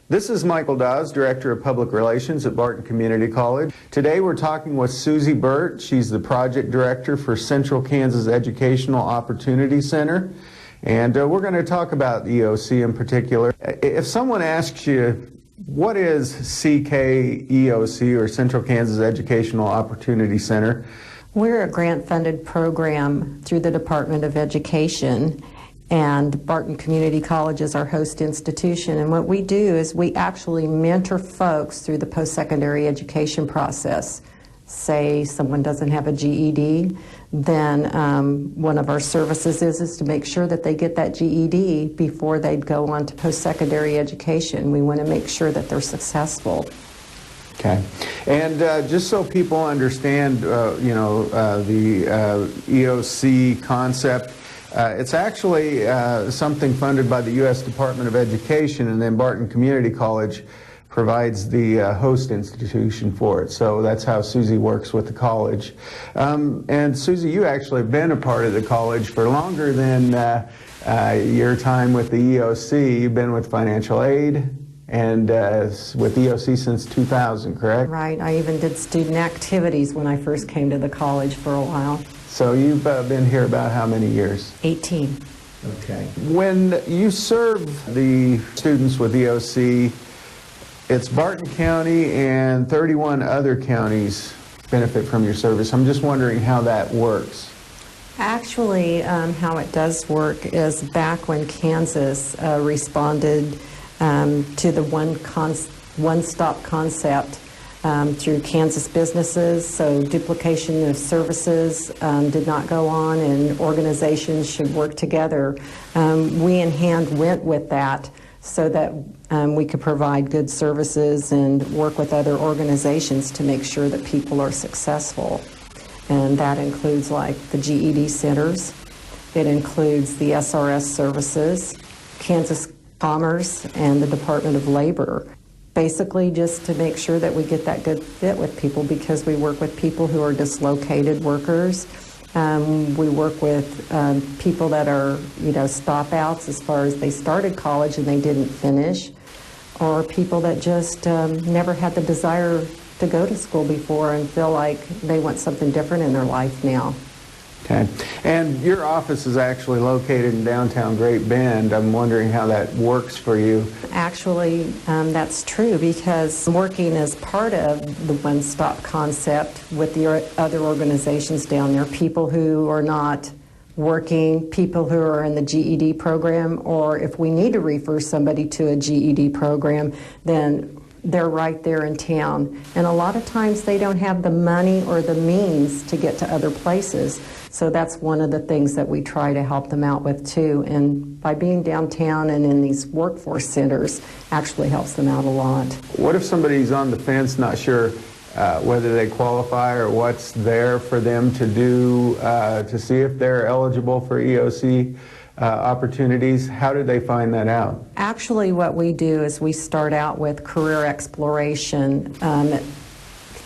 This is Michael Dawes, Director of Public Relations at Barton Community College. Today we're talking with Susie Burt. She's the Project Director for Central Kansas Educational Opportunity Center. And we're going to talk about EOC in particular. If someone asks you, what is CKEOC, or Central Kansas Educational Opportunity Center? We're a grant-funded program through the Department of Education, and Barton Community College is our host institution. And what we do is we actually mentor folks through the post-secondary education process. Say someone doesn't have a GED, then one of our services is to make sure that they get that GED before they'd go on to post-secondary education. We want to make sure that they're successful. Okay. And just so people understand, the EOC concept, it's actually something funded by the U.S. Department of Education, and then Barton Community College provides the host institution for it. So that's how Susie works with the college. And Susie, you actually have been a part of the college for longer than your time with the EOC. You've been with financial aid and with EOC since 2000, correct? Right. I even did student activities when I first came to the college for a while. So you've been here about how many years? 18. Okay. When you serve the students with EOC, it's Barton County and 31 other counties benefit from your service. I'm just wondering how that works. Actually, how it does work is back when Kansas responded to the one-stop concept through Kansas businesses, so duplication of services did not go on, and organizations should work together. We in hand went with that so that we could provide good services and work with other organizations to make sure that people are successful. And that includes like the GED centers, it includes the SRS services, Kansas Commerce, and the Department of Labor. Basically just to make sure that we get that good fit with people, because we work with people who are dislocated workers. We work with people that are, stop outs as far as they started college and they didn't finish, or people that just never had the desire to go to school before and feel like they want something different in their life now. Okay. And your office is actually located in downtown Great Bend. I'm wondering how that works for you. Actually, that's true, because working as part of the one-stop concept with the other organizations down there, people who are not working, people who are in the GED program, or if we need to refer somebody to a GED program, then they're right there in town. And a lot of times they don't have the money or the means to get to other places. So that's one of the things that we try to help them out with too. And by being downtown and in these workforce centers actually helps them out a lot. What if somebody's on the fence, not sure whether they qualify or what's there for them to do to see if they're eligible for EOC opportunities? How do they find that out? Actually, what we do is we start out with career exploration. It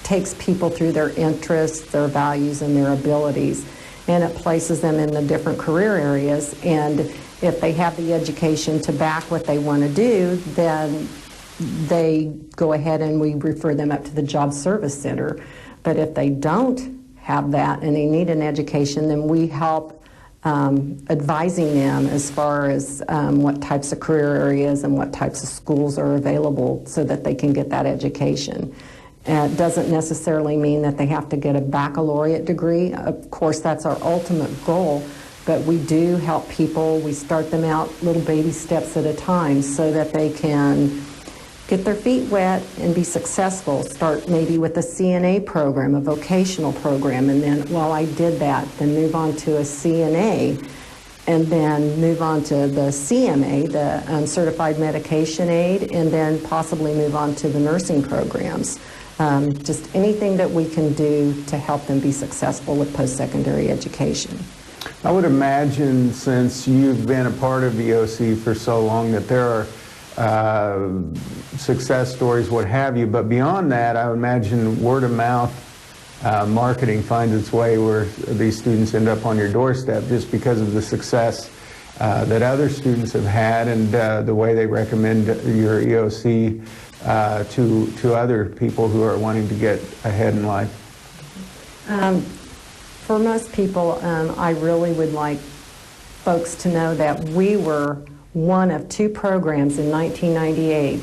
takes people through their interests, their values, and their abilities, and it places them in the different career areas. And if they have the education to back what they want to do, then they go ahead and we refer them up to the Job Service Center. But if they don't have that and they need an education, then we help advising them as far as what types of career areas and what types of schools are available so that they can get that education. It doesn't necessarily mean that they have to get a baccalaureate degree. Of course, that's our ultimate goal, but we do help people. We start them out little baby steps at a time so that they can get their feet wet and be successful. Start maybe with a CNA program, a vocational program, and then while I did that, then move on to a CNA, and then move on to the CMA, the Certified Medication Aid, and then possibly move on to the nursing programs. Just anything that we can do to help them be successful with post-secondary education. I would imagine, since you've been a part of EOC for so long, that there are success stories, what have you, but beyond that, I would imagine word of mouth marketing finds its way where these students end up on your doorstep just because of the success that other students have had and the way they recommend your EOC to other people who are wanting to get ahead in life. For most people, I really would like folks to know that we were one of two programs in 1998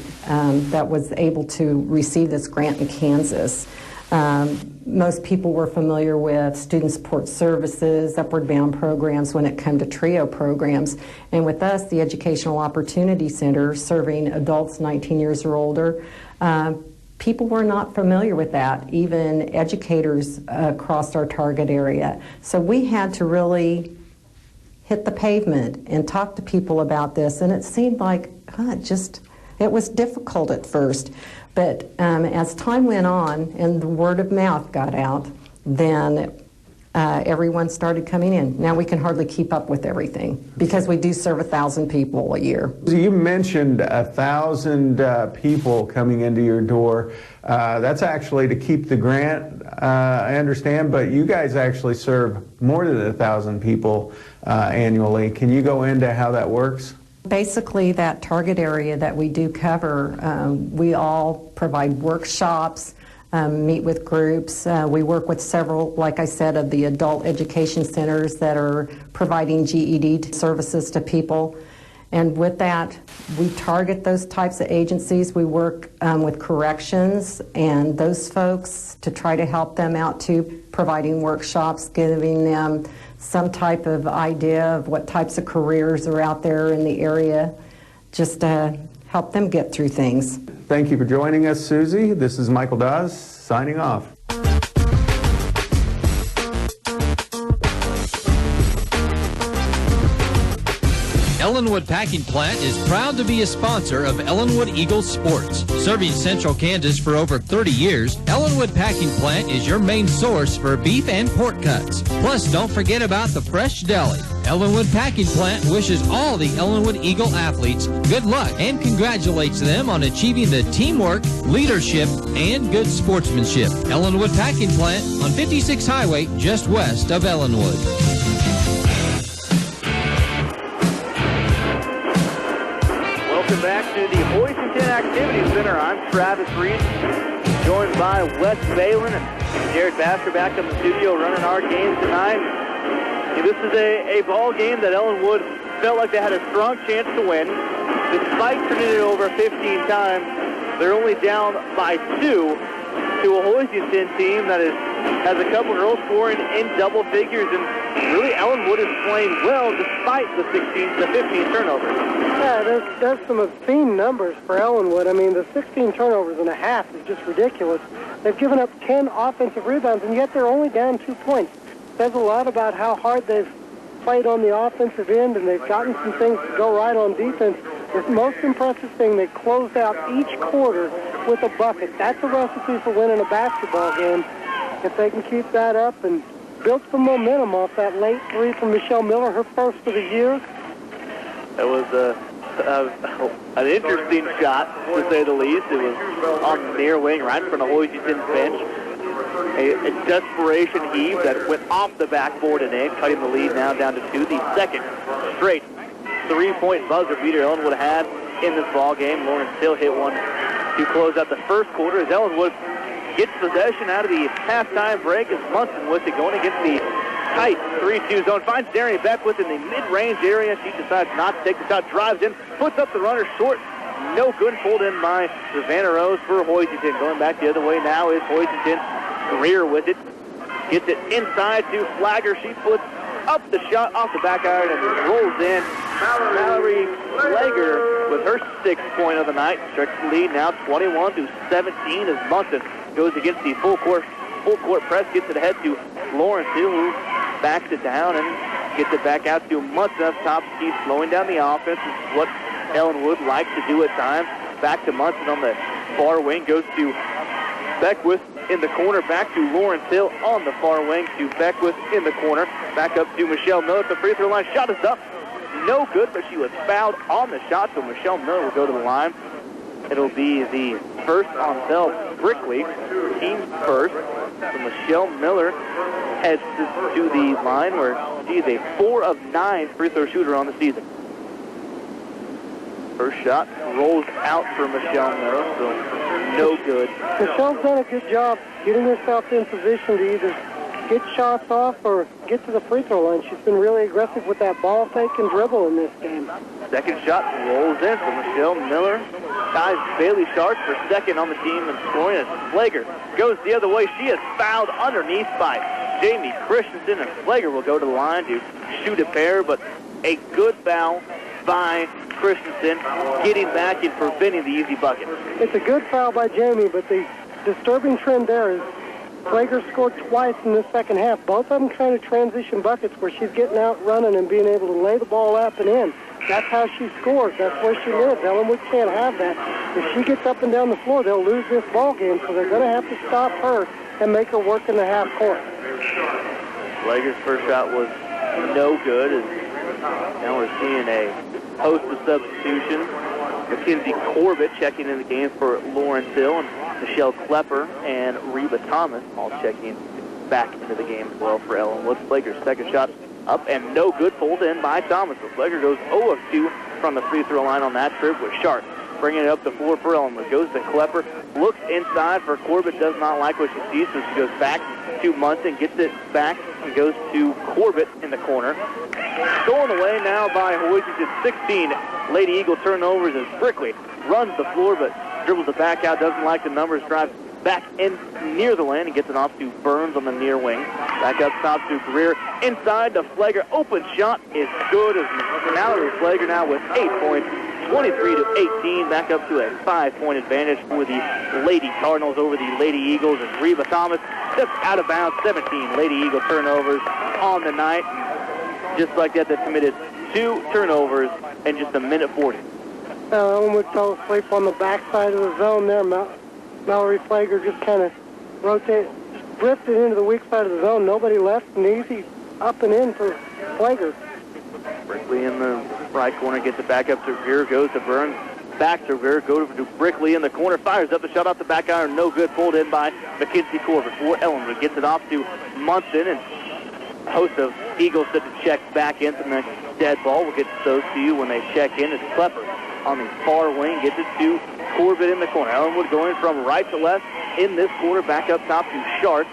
that was able to receive this grant in Kansas. Most people were familiar with student support services, upward bound programs when it came to TRIO programs. And with us, the Educational Opportunity Center, serving adults 19 years or older, people were not familiar with that, even educators across our target area. So we had to really hit the pavement and talk to people about this, and it seemed like it was difficult at first. But as time went on and the word of mouth got out, then everyone started coming in. Now we can hardly keep up with everything because we do serve 1,000 people a year. You mentioned 1,000 people coming into your door. That's actually to keep the grant, I understand, but you guys actually serve more than 1,000 people annually. Can you go into how that works? Basically, that target area that we do cover, we all provide workshops, meet with groups. We work with several, like I said, of the adult education centers that are providing GED services to people. And with that, we target those types of agencies. We work with corrections and those folks to try to help them out too, providing workshops, giving them some type of idea of what types of careers are out there in the area, just to help them get through things. Thank you for joining us, Susie. This is Michael Dawes signing off. Ellinwood Packing Plant is proud to be a sponsor of Ellinwood Eagles Sports. Serving Central Kansas for over 30 years, Ellinwood Packing Plant is your main source for beef and pork cuts. Plus, don't forget about the fresh deli. Ellinwood Packing Plant wishes all the Ellinwood Eagle athletes good luck and congratulates them on achieving the teamwork, leadership, and good sportsmanship. Ellinwood Packing Plant on 56 Highway, just west of Ellinwood. Welcome back to the Hoisington Activity Center. I'm Travis Reed, joined by Wes Balin and Jared Baster back in the studio running our games tonight. This is a ball game that Ellinwood felt like they had a strong chance to win. Despite turning it over 15 times, they're only down by 2 to a Hoisington team that has a couple girls scoring in double figures, and really Ellinwood is playing well despite the 15 turnovers. Yeah, there's some obscene numbers for Ellinwood. I mean, the 16 turnovers and a half is just ridiculous. They've given up 10 offensive rebounds, and yet they're only down 2 points. Says a lot about how hard they've played on the offensive end, and they've gotten some things to go right on defense. The most impressive thing, they closed out each quarter with a bucket. That's a recipe for winning a basketball game. If they can keep that up and build some momentum off that late 3 from Michelle Miller, her first of the year. That was an interesting shot, to say the least. It was on the near wing, right in front of Hoisington's bench. A desperation heave that went off the backboard and in, cutting the lead now down to 2. The second straight 3-point buzzer beater Ellinwood had in this ball game. Lawrence Hill hit one to close out the first quarter as Ellinwood gets possession out of the halftime break as Munson with it going against the tight 3-2 zone. Finds Darian Beckwith in the mid-range area. She decides not to take the shot, drives in, puts up the runner short. No good, pulled in by Savannah Rose for Hoisington. Going back the other way now is Hoisington. Greer with it. Gets it inside to Flagger. She puts up the shot off the back iron and rolls in. Mallory Flagger with her 6th point of the night. Stretches the lead now 21-17 as Munson goes against the full court press. Gets it ahead to Lawrence Hill, who backs it down and gets it back out to Munson up top. Keeps slowing down the offense. This is what Ellinwood likes to do at times. Back to Munson on the far wing. Goes to Beckwith in the corner. Back to Lawrence Hill on the far wing to Beckwith in the corner. Back up to Michelle Miller at the free throw line. Shot is up. No good, but she was fouled on the shot, so Michelle Miller will go to the line. It'll be the first on Bell Brickley, team first. So Michelle Miller heads to the line where she is a 4 of 9 free throw shooter on the season. First shot rolls out for Michelle Miller, so no good. Michelle's done a good job getting herself in position to either get shots off or get to the free throw line. She's been really aggressive with that ball fake and dribble in this game. Second shot rolls in for Michelle Miller. Ties Bailey Sharp for second on the team and scoring as Flager goes the other way. She is fouled underneath by Jamie Christensen, and Flager will go to the line to shoot a pair, but a good foul by Christensen, getting back and preventing the easy bucket. It's a good foul by Jamie, but the disturbing trend there is Flager scored twice in the second half. Both of them kind of transition buckets where she's getting out running and being able to lay the ball up and in. That's how she scores. That's where she lives. Ellinwood can't have that. If she gets up and down the floor, they'll lose this ball game, so they're going to have to stop her and make her work in the half court. Flager's first shot was no good. And now we're seeing a host of substitutions. Mackenzie Corbett checking in the game for Lawrence Hill, and Michelle Klepper and Reba Thomas all checking back into the game as well for Ellinwood. Flager's second shot up and no good, pulled in by Thomas. So Flager goes 0 of 2 from the free throw line on that trip with Sharp bringing it up the floor for Ellinwood. Goes to Klepper, looks inside for Corbett, does not like what she sees, so she goes back to Munson, gets it back, and goes to Corbett in the corner. Stolen away now by Hoisington. 16 Lady Eagle turnovers as Brickley runs the floor, but dribbles it back out, doesn't like the numbers, drives back in near the lane and gets it off to Burns on the near wing. Back up top to Greer. Inside to Flager. Open shot is good as Mallory Flager now with 8 points. 23-18, back up to a 5-point advantage for the Lady Cardinals over the Lady Eagles as Reba Thomas steps out of bounds. 17 Lady Eagle turnovers on the night. Just like that, they've committed 2 turnovers in just a minute 40. Ellinwood fell asleep on the backside of the zone there. Mallory Flager just kind of drifted into the weak side of the zone. Nobody left, and easy up and in for Flager. Brickley in the right corner, gets it back up to Greer, goes to Burns, back to Greer, goes to Brickley in the corner, fires up the shot off the back iron, no good, pulled in by Mackenzie Corbett for Ellinwood, gets it off to Munson, and a host of Eagles set to check back in from the dead ball. We'll get those to you when they check in. It's Klepper on the far wing, gets it to Corbett in the corner. Ellinwood going from right to left in this quarter, back up top to Sharp.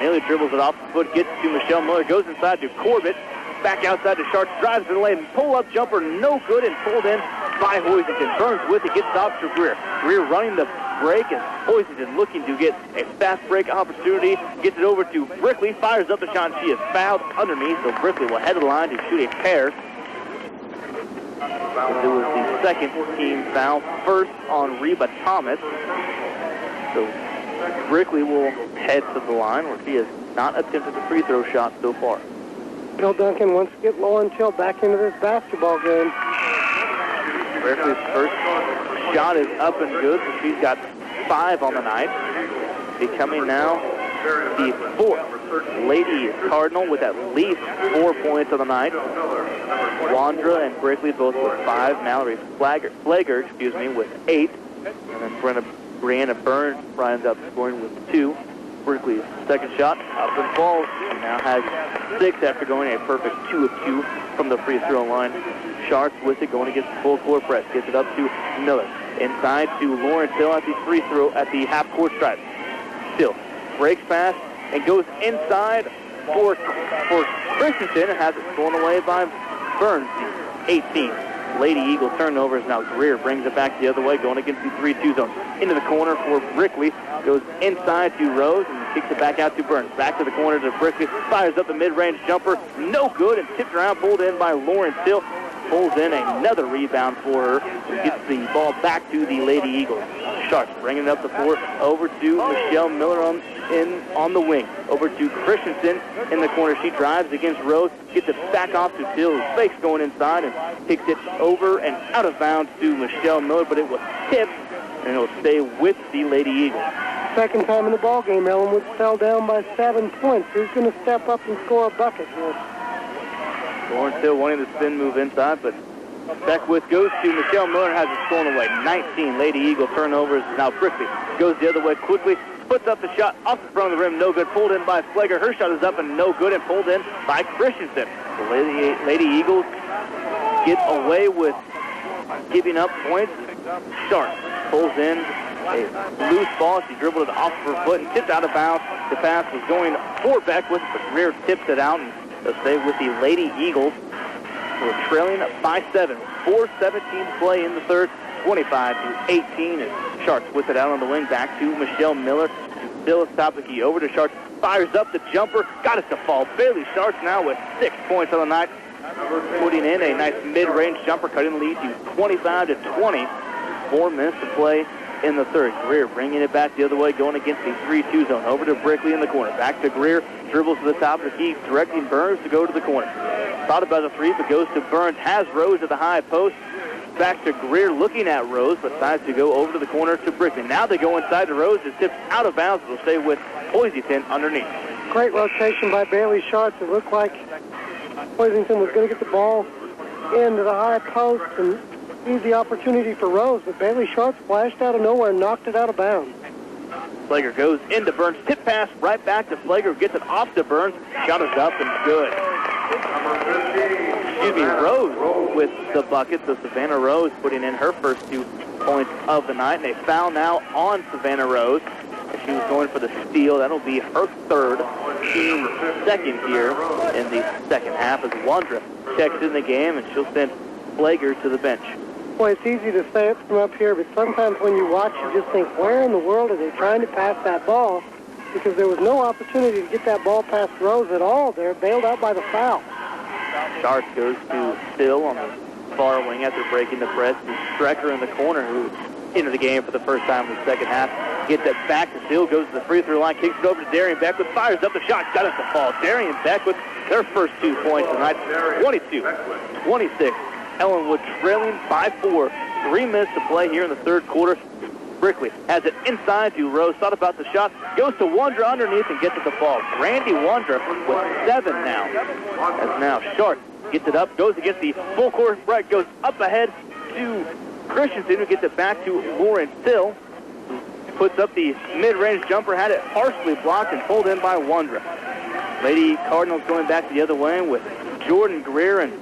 Nearly dribbles it off the foot, gets to Michelle Miller, goes inside to Corbett, back outside to Sharks, drives to the lane, pull-up jumper, no good, and pulled in by Hoisington. Burns with it, gets stopped to Greer. Greer running the break, and Hoisington looking to get a fast break opportunity. Gets it over to Brickley, fires up the shot, and she is fouled underneath, so Brickley will head to the line to shoot a pair. It was the second team foul, first on Reba Thomas. So Brickley will head to the line where he has not attempted the free throw shot so far. Bill Duncan wants to get Lauren Till back into this basketball game. Brickley's first shot is up and good, so she's got 5 on the night. Becoming now the 4th Lady Cardinal with at least 4 points on the night. Wandra and Brickley both with 5. Mallory Flagger with 8. And then Brianna Burns runs up scoring with 2. Brickley's second shot up and falls. She now has 6 after going a perfect 2 of 2 from the free throw line. Sharks with it going against the full court press. Gets it up to Miller. Inside to Lawrence Hill at the free throw at the half court stripe. Still breaks fast and goes inside for Christensen and has it stolen away by Burns. The 18th Lady Eagle turnovers. Now Greer brings it back the other way, going against the 3-2 zone. Into the corner for Brickley. Goes inside to Rose and kicks it back out to Burns. Back to the corner to Brickley. Fires up the mid-range jumper. No good, and tipped around, pulled in by Lawrence Hill. Pulls in another rebound for her. And gets the ball back to the Lady Eagles. Sharks bringing it up the floor over to Michelle Miller on the wing. Over to Christensen in the corner. She drives against Rose. Gets it back off to Till. Fakes going inside and kicks it over and out of bounds to Michelle Miller, but it was tipped, and it'll stay with the Lady Eagles. Second time in the ball game, Ellinwood fell down by 7 points. Who's going to step up and score a bucket here? Lawrence Hill wanting the spin move inside, but Beckwith goes to Michelle Miller, has it stolen away. 19 Lady Eagle turnovers. Now Brickley goes the other way quickly, puts up the shot off the front of the rim, no good. Pulled in by Flegger. Her shot is up and no good, and pulled in by Christensen. The Lady Eagles get away with giving up points. Sharp pulls in a loose ball. She dribbled it off her foot and tipped out of bounds. The pass was going for Beckwith, but Greer tips it out, and they'll stay with the Lady Eagles. We're trailing by 7. 4:17 play in the third, 25-18, and Sharks with it out on the wing. Back to Michelle Miller. Still top of the key. Over to Sharks. Fires up the jumper. Got it to fall. Bailey Sharks now with 6 points on the night. Putting in a nice mid-range jumper, cutting the lead to 25-20. 4 minutes to play in the third. Greer bringing it back the other way, going against the 3-2 zone. Over to Brickley in the corner. Back to Greer. Dribbles to the top of the key, directing Burns to go to the corner. Thought about the 3, but goes to Burns. Has Rose at the high post. Back to Greer, looking at Rose, but decides to go over to the corner to Brickley. Now they go inside to Rose. It tips out of bounds. It'll stay with Hoisington underneath. Great rotation by Bailey Sharps. It looked like Hoisington was going to get the ball into the high post and easy opportunity for Rose, but Bailey Sharps flashed out of nowhere and knocked it out of bounds. Flegger goes into Burns. Tip pass right back to Flegger. Gets it off to Burns. Shot is up and good. Rose with the bucket. So Savannah Rose putting in her first 2 points of the night. And a foul now on Savannah Rose. She was going for the steal. That'll be her third, team second here in the second half as Wandra checks in the game, and she'll send Flegger to the bench. Boy, it's easy to say it from up here, but sometimes when you watch, you just think, where in the world are they trying to pass that ball? Because there was no opportunity to get that ball past Rose at all. They're bailed out by the foul. Sharks goes to Still on the far wing after breaking the press. To Strecker in the corner, who into the game for the first time in the second half. Gets it back to Still, goes to the free throw line, kicks it over to Darian Beckwith, fires up the shot, got it to fall. Darian Beckwith, their first 2 points tonight, 22-26. Ellinwood trailing by 4. 3 minutes to play here in the third quarter. Brickley has it inside to Rose. Thought about the shot. Goes to Wandra underneath and gets it to fall. Randy Wandra with 7 now. As now Sharp gets it up. Goes against the full court break. Goes up ahead to Christensen, who gets it back to Lauren Still. Puts up the mid-range jumper. Had it partially blocked and pulled in by Wandra. Lady Cardinals going back the other way with Jordan Greer, and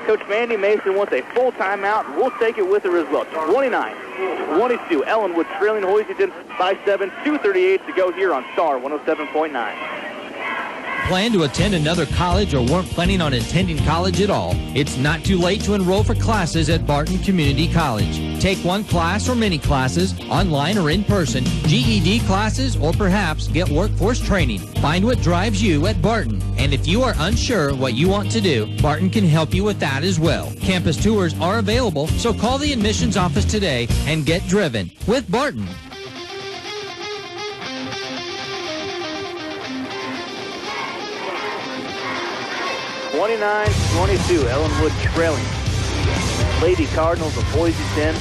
Coach Mandy Mason wants a full timeout. We'll take it with her as well. 29-22. Ellinwood trailing Hoisington by 7. 2:38 to go here on Star 107.9. Plan to attend another college or weren't planning on attending college at all? It's not too late to enroll for classes at Barton Community College. Take one class or many classes, online or in person, GED classes, or perhaps get workforce training. Find what drives you at Barton. And if you are unsure what you want to do, Barton can help you with that as well. Campus tours are available, so call the admissions office today and get driven with Barton. 29-22, Ellinwood trailing Lady Cardinals of Hoisington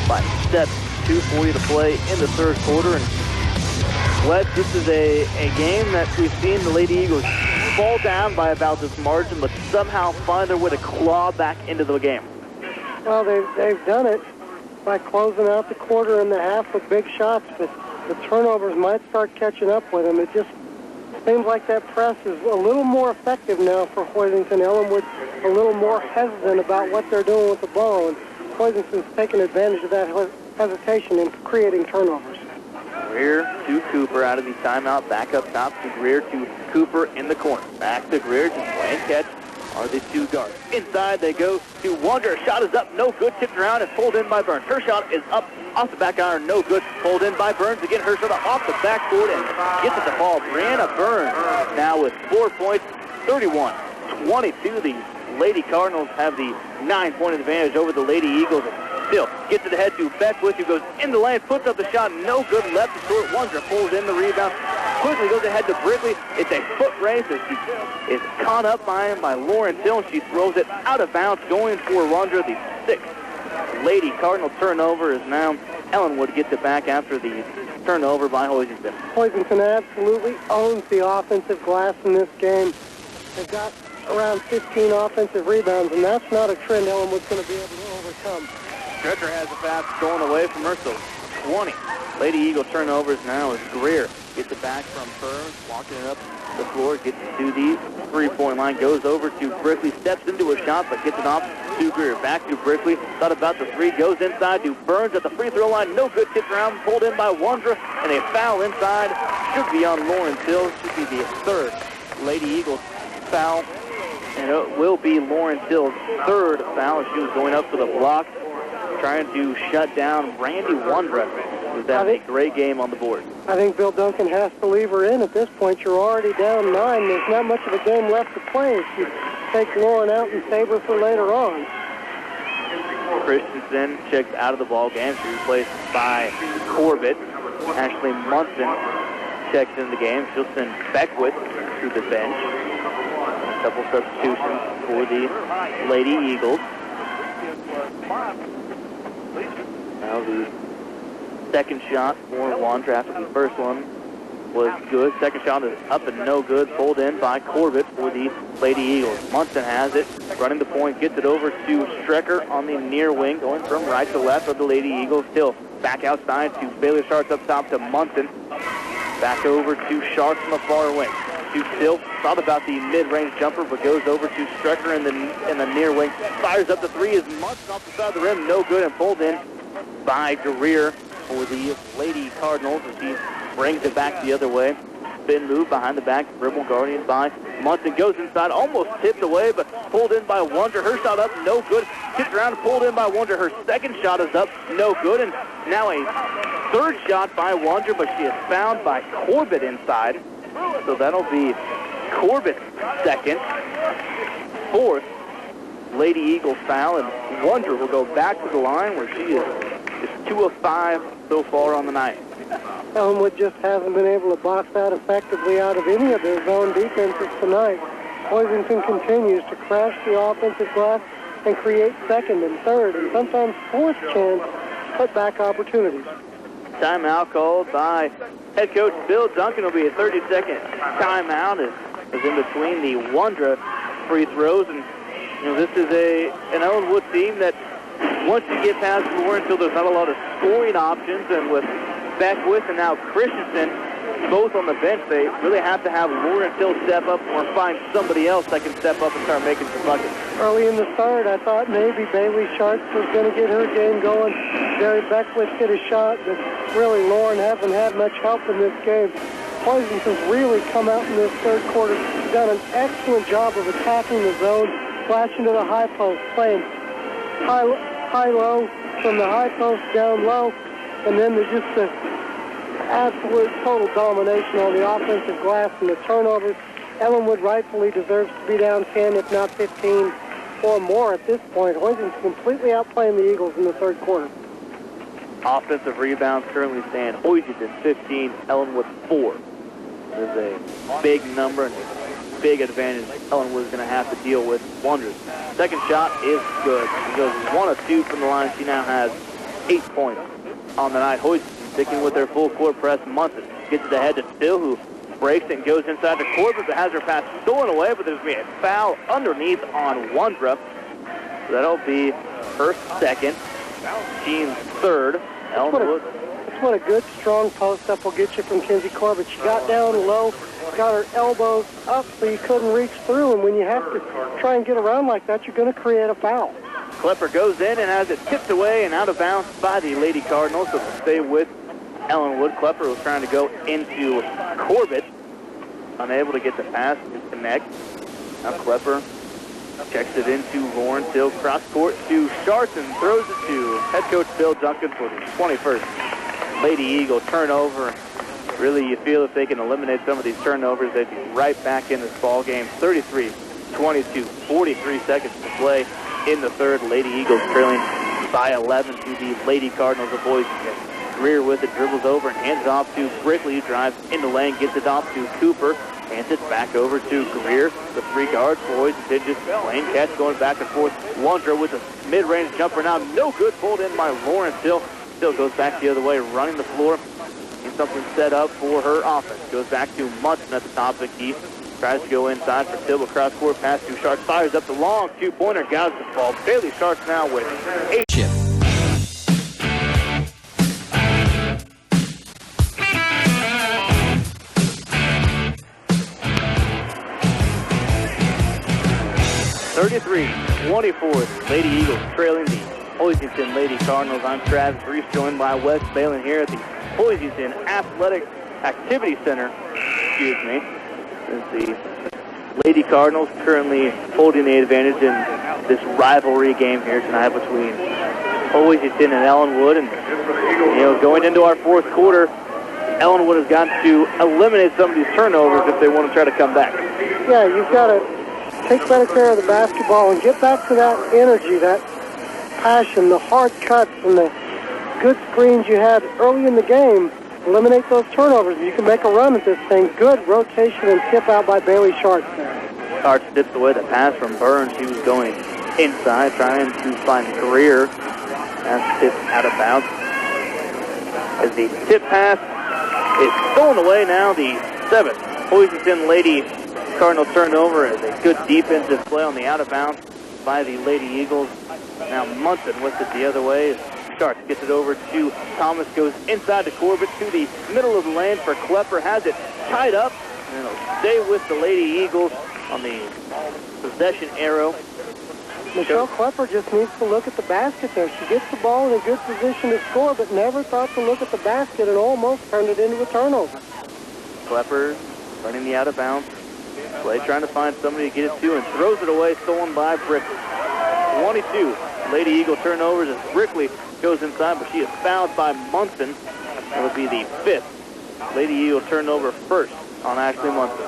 by 7. 2:40 to play in the third quarter. And Wes, this is a game that we've seen the Lady Eagles fall down by about this margin, but somehow find their way to claw back into the game. Well, they've done it by closing out the quarter and the half with big shots, but the turnovers might start catching up with them. It just seems like that press is a little more effective now for Hoisington. Ellinwood's a little more hesitant about what they're doing with the ball, and Hoisington's taking advantage of that hesitation in creating turnovers. Greer to Cooper out of the timeout. Back up top to Greer to Cooper in the corner. Back to Greer, just playing catch are the two guards. Inside they go to Wander. Shot is up, no good. Tipped around and pulled in by Burns. Her shot is up off the back iron, no good. Pulled in by Burns. Again, her shot off the backboard and gets at the ball. Brianna Burns now with 4 points, 31-22. The Lady Cardinals have the 9-point advantage over the Lady Eagles. Still gets it ahead to Beckwith, who goes in the lane, puts up the shot, no good. Left to short. Wander pulls in the rebound. Quickly goes ahead to Brickley. It's a foot race as she is caught up by Lauren Till, and she throws it out of bounds, going for Wander. The 6th Lady Cardinal turnover is now Ellinwood gets it back after the turnover by Hoisington. Hoisington absolutely owns the offensive glass in this game. They've got around 15 offensive rebounds, and that's not a trend Ellinwood's going to be able to overcome. Stretcher has a pass stolen away from her, so 20. Lady Eagle turnovers now as Greer gets it back from Burns, walking it up the floor, gets to the three-point line, goes over to Brickley, steps into a shot, but gets it off to Greer. Back to Brickley, thought about the three, goes inside to Burns at the free throw line, no good, tipped around, pulled in by Wondra, and a foul inside, should be on Lauren Till, should be the 3rd Lady Eagles foul, and it will be Lauren Till's 3rd foul. She was going up for the block, trying to shut down Randy Wondra, who's having a great game on the board. I think Bill Duncan has to leave her in at this point. You're already down 9. There's not much of a game left to play if you take Lauren out and save her for later on. Christensen checks out of the ball game. She's replaced by Corbett. Ashley Munson checks in the game. She'll send Beckwith to the bench. A couple substitutions for the Lady Eagles. Now the second shot for Wander after the first one was good. Second shot is up and no good. Pulled in by Corbett for the Lady Eagles. Munson has it, running the point, gets it over to Strecker on the near wing, going from right to left of the Lady Eagles. Still back outside to Bailey Sharks up top to Munson. Back over to Sharks on the far wing. To Still, thought about the mid-range jumper, but goes over to Strecker in the near wing. Fires up the three, is Munson off the side of the rim, no good, and pulled in by Greer for the Lady Cardinals as he brings it back the other way. Spin move behind the back, dribble guardian by Munson, goes inside, almost tipped away, but pulled in by Wonder. Her shot up, no good. Tipped around, pulled in by Wonder. Her second shot is up, no good, and now a 3rd shot by Wonder, but she is found by Corbett inside. So that'll be Corbett's 2nd, 4th Lady Eagle foul, and Wonder will go back to the line where she is 2 of 5 so far on the night. Ellinwood just hasn't been able to box out effectively out of any of their zone defenses tonight. Hoisington continues to crash the offensive glass and create 2nd and 3rd and sometimes 4th chance putback opportunities. Timeout called by head coach Bill Duncan. Will be a 30-second timeout is in between the Wondra free throws, and this is an Ellinwood team that once you get past Lauren Till, there's not a lot of scoring options, and with Beckwith and now Christensen both on the bench, they really have to have Lauren Till step up or find somebody else that can step up and start making some buckets. Early in the third, I thought maybe Bailey Sharks was going to get her game going. Jerry Beckwith hit a shot, but really Lauren hasn't had much help in this game. Hoisington's really come out in this third quarter, done an excellent job of attacking the zone, flashing to the high post, playing high-low, from the high post down low, and then just the absolute total domination on the offensive glass and the turnovers. Ellinwood rightfully deserves to be down 10, if not 15 or more at this point. Hoisington's completely outplaying the Eagles in the third quarter. Offensive rebounds currently stand Hoisington 15, Ellinwood 4. There's a big number and a big advantage Ellinwood is going to have to deal with. Wonders. Second shot is good. She goes 1 of 2 from the line. She now has 8 points on the night. Hoisington sticking with their full court press. Munson gets it ahead to Still, who breaks and goes inside the court, but has her pass stolen away, but there's going to be a foul underneath on Wondra. So that'll be her second. Team's third. Ellinwood. That's what a good, strong post-up will get you from Kinsey Corbett. She got down low, got her elbows up so you couldn't reach through, and when you have to try and get around like that, you're going to create a foul. Klepper goes in and has it tipped away and out of bounds by the Lady Cardinals, so they'll stay with Ellinwood. Klepper was trying to go into Corbett, unable to get the pass to connect. Now Klepper checks it into Lawrence Hill, cross court to Sharts, and throws it to head coach Bill Duncan for the 21st Lady Eagle turnover. Really, you feel if they can eliminate some of these turnovers, they'd be right back in this ball game. 33-22, 43 seconds to play in the third. Lady Eagles trailing by 11 to the Lady Cardinals of Hoisington. Greer with it, dribbles over and hands it off to Brickley, who drives in the lane, gets it off to Cooper, hands it back over to Greer. The 3 guards for Hoisington just playing catch, going back and forth. Wondra with a mid-range jumper now, no good, pulled in by Lawrence Hill. Still goes back the other way, running the floor. And something set up for her offense. Goes back to Munson at the top of the key. Tries to go inside for Still, cross court pass to Sharks. Fires up the long 2-pointer, gouges the ball. Bailey Sharks now with 8. Chip. (33-24). Lady Eagles trailing the Hoisington Lady Cardinals. I'm Travis Reese, joined by Wes Balin here at the Hoisington Athletic Activity Center. Excuse me. As the Lady Cardinals currently holding the advantage in this rivalry game here tonight between Hoisington and Ellinwood. And, going into our fourth quarter, Ellinwood has got to eliminate some of these turnovers if they want to try to come back. Yeah, you've got to take better care of the basketball and get back to that energy, that passion, the hard cuts, and the good screens you had early in the game. Eliminate those turnovers. You can make a run at this thing. Good rotation and tip out by Bailey Sharks there. Sharks tips away the pass from Burns. He was going inside, trying to find Greer. Pass tipped out of bounds. As the tip pass is stolen away now, the 7th Hoisington Lady Cardinal turnover is a good defensive play on the out of bounds by the Lady Eagles. Now Munson with it the other way. Sharks gets it over to Thomas, goes inside to Corbett to the middle of the lane for Klepper, has it tied up, and it'll stay with the Lady Eagles on the possession arrow. Michelle Klepper just needs to look at the basket there. She gets the ball in a good position to score, but never thought to look at the basket and almost turned it into a turnover. Klepper running the out of bounds play, trying to find somebody to get it to, and throws it away, stolen by Brickley. 22 Lady Eagle turnovers as Brickley goes inside, but she is fouled by Munson. That would be the 5th Lady Eagle turnover, first on Ashley Munson.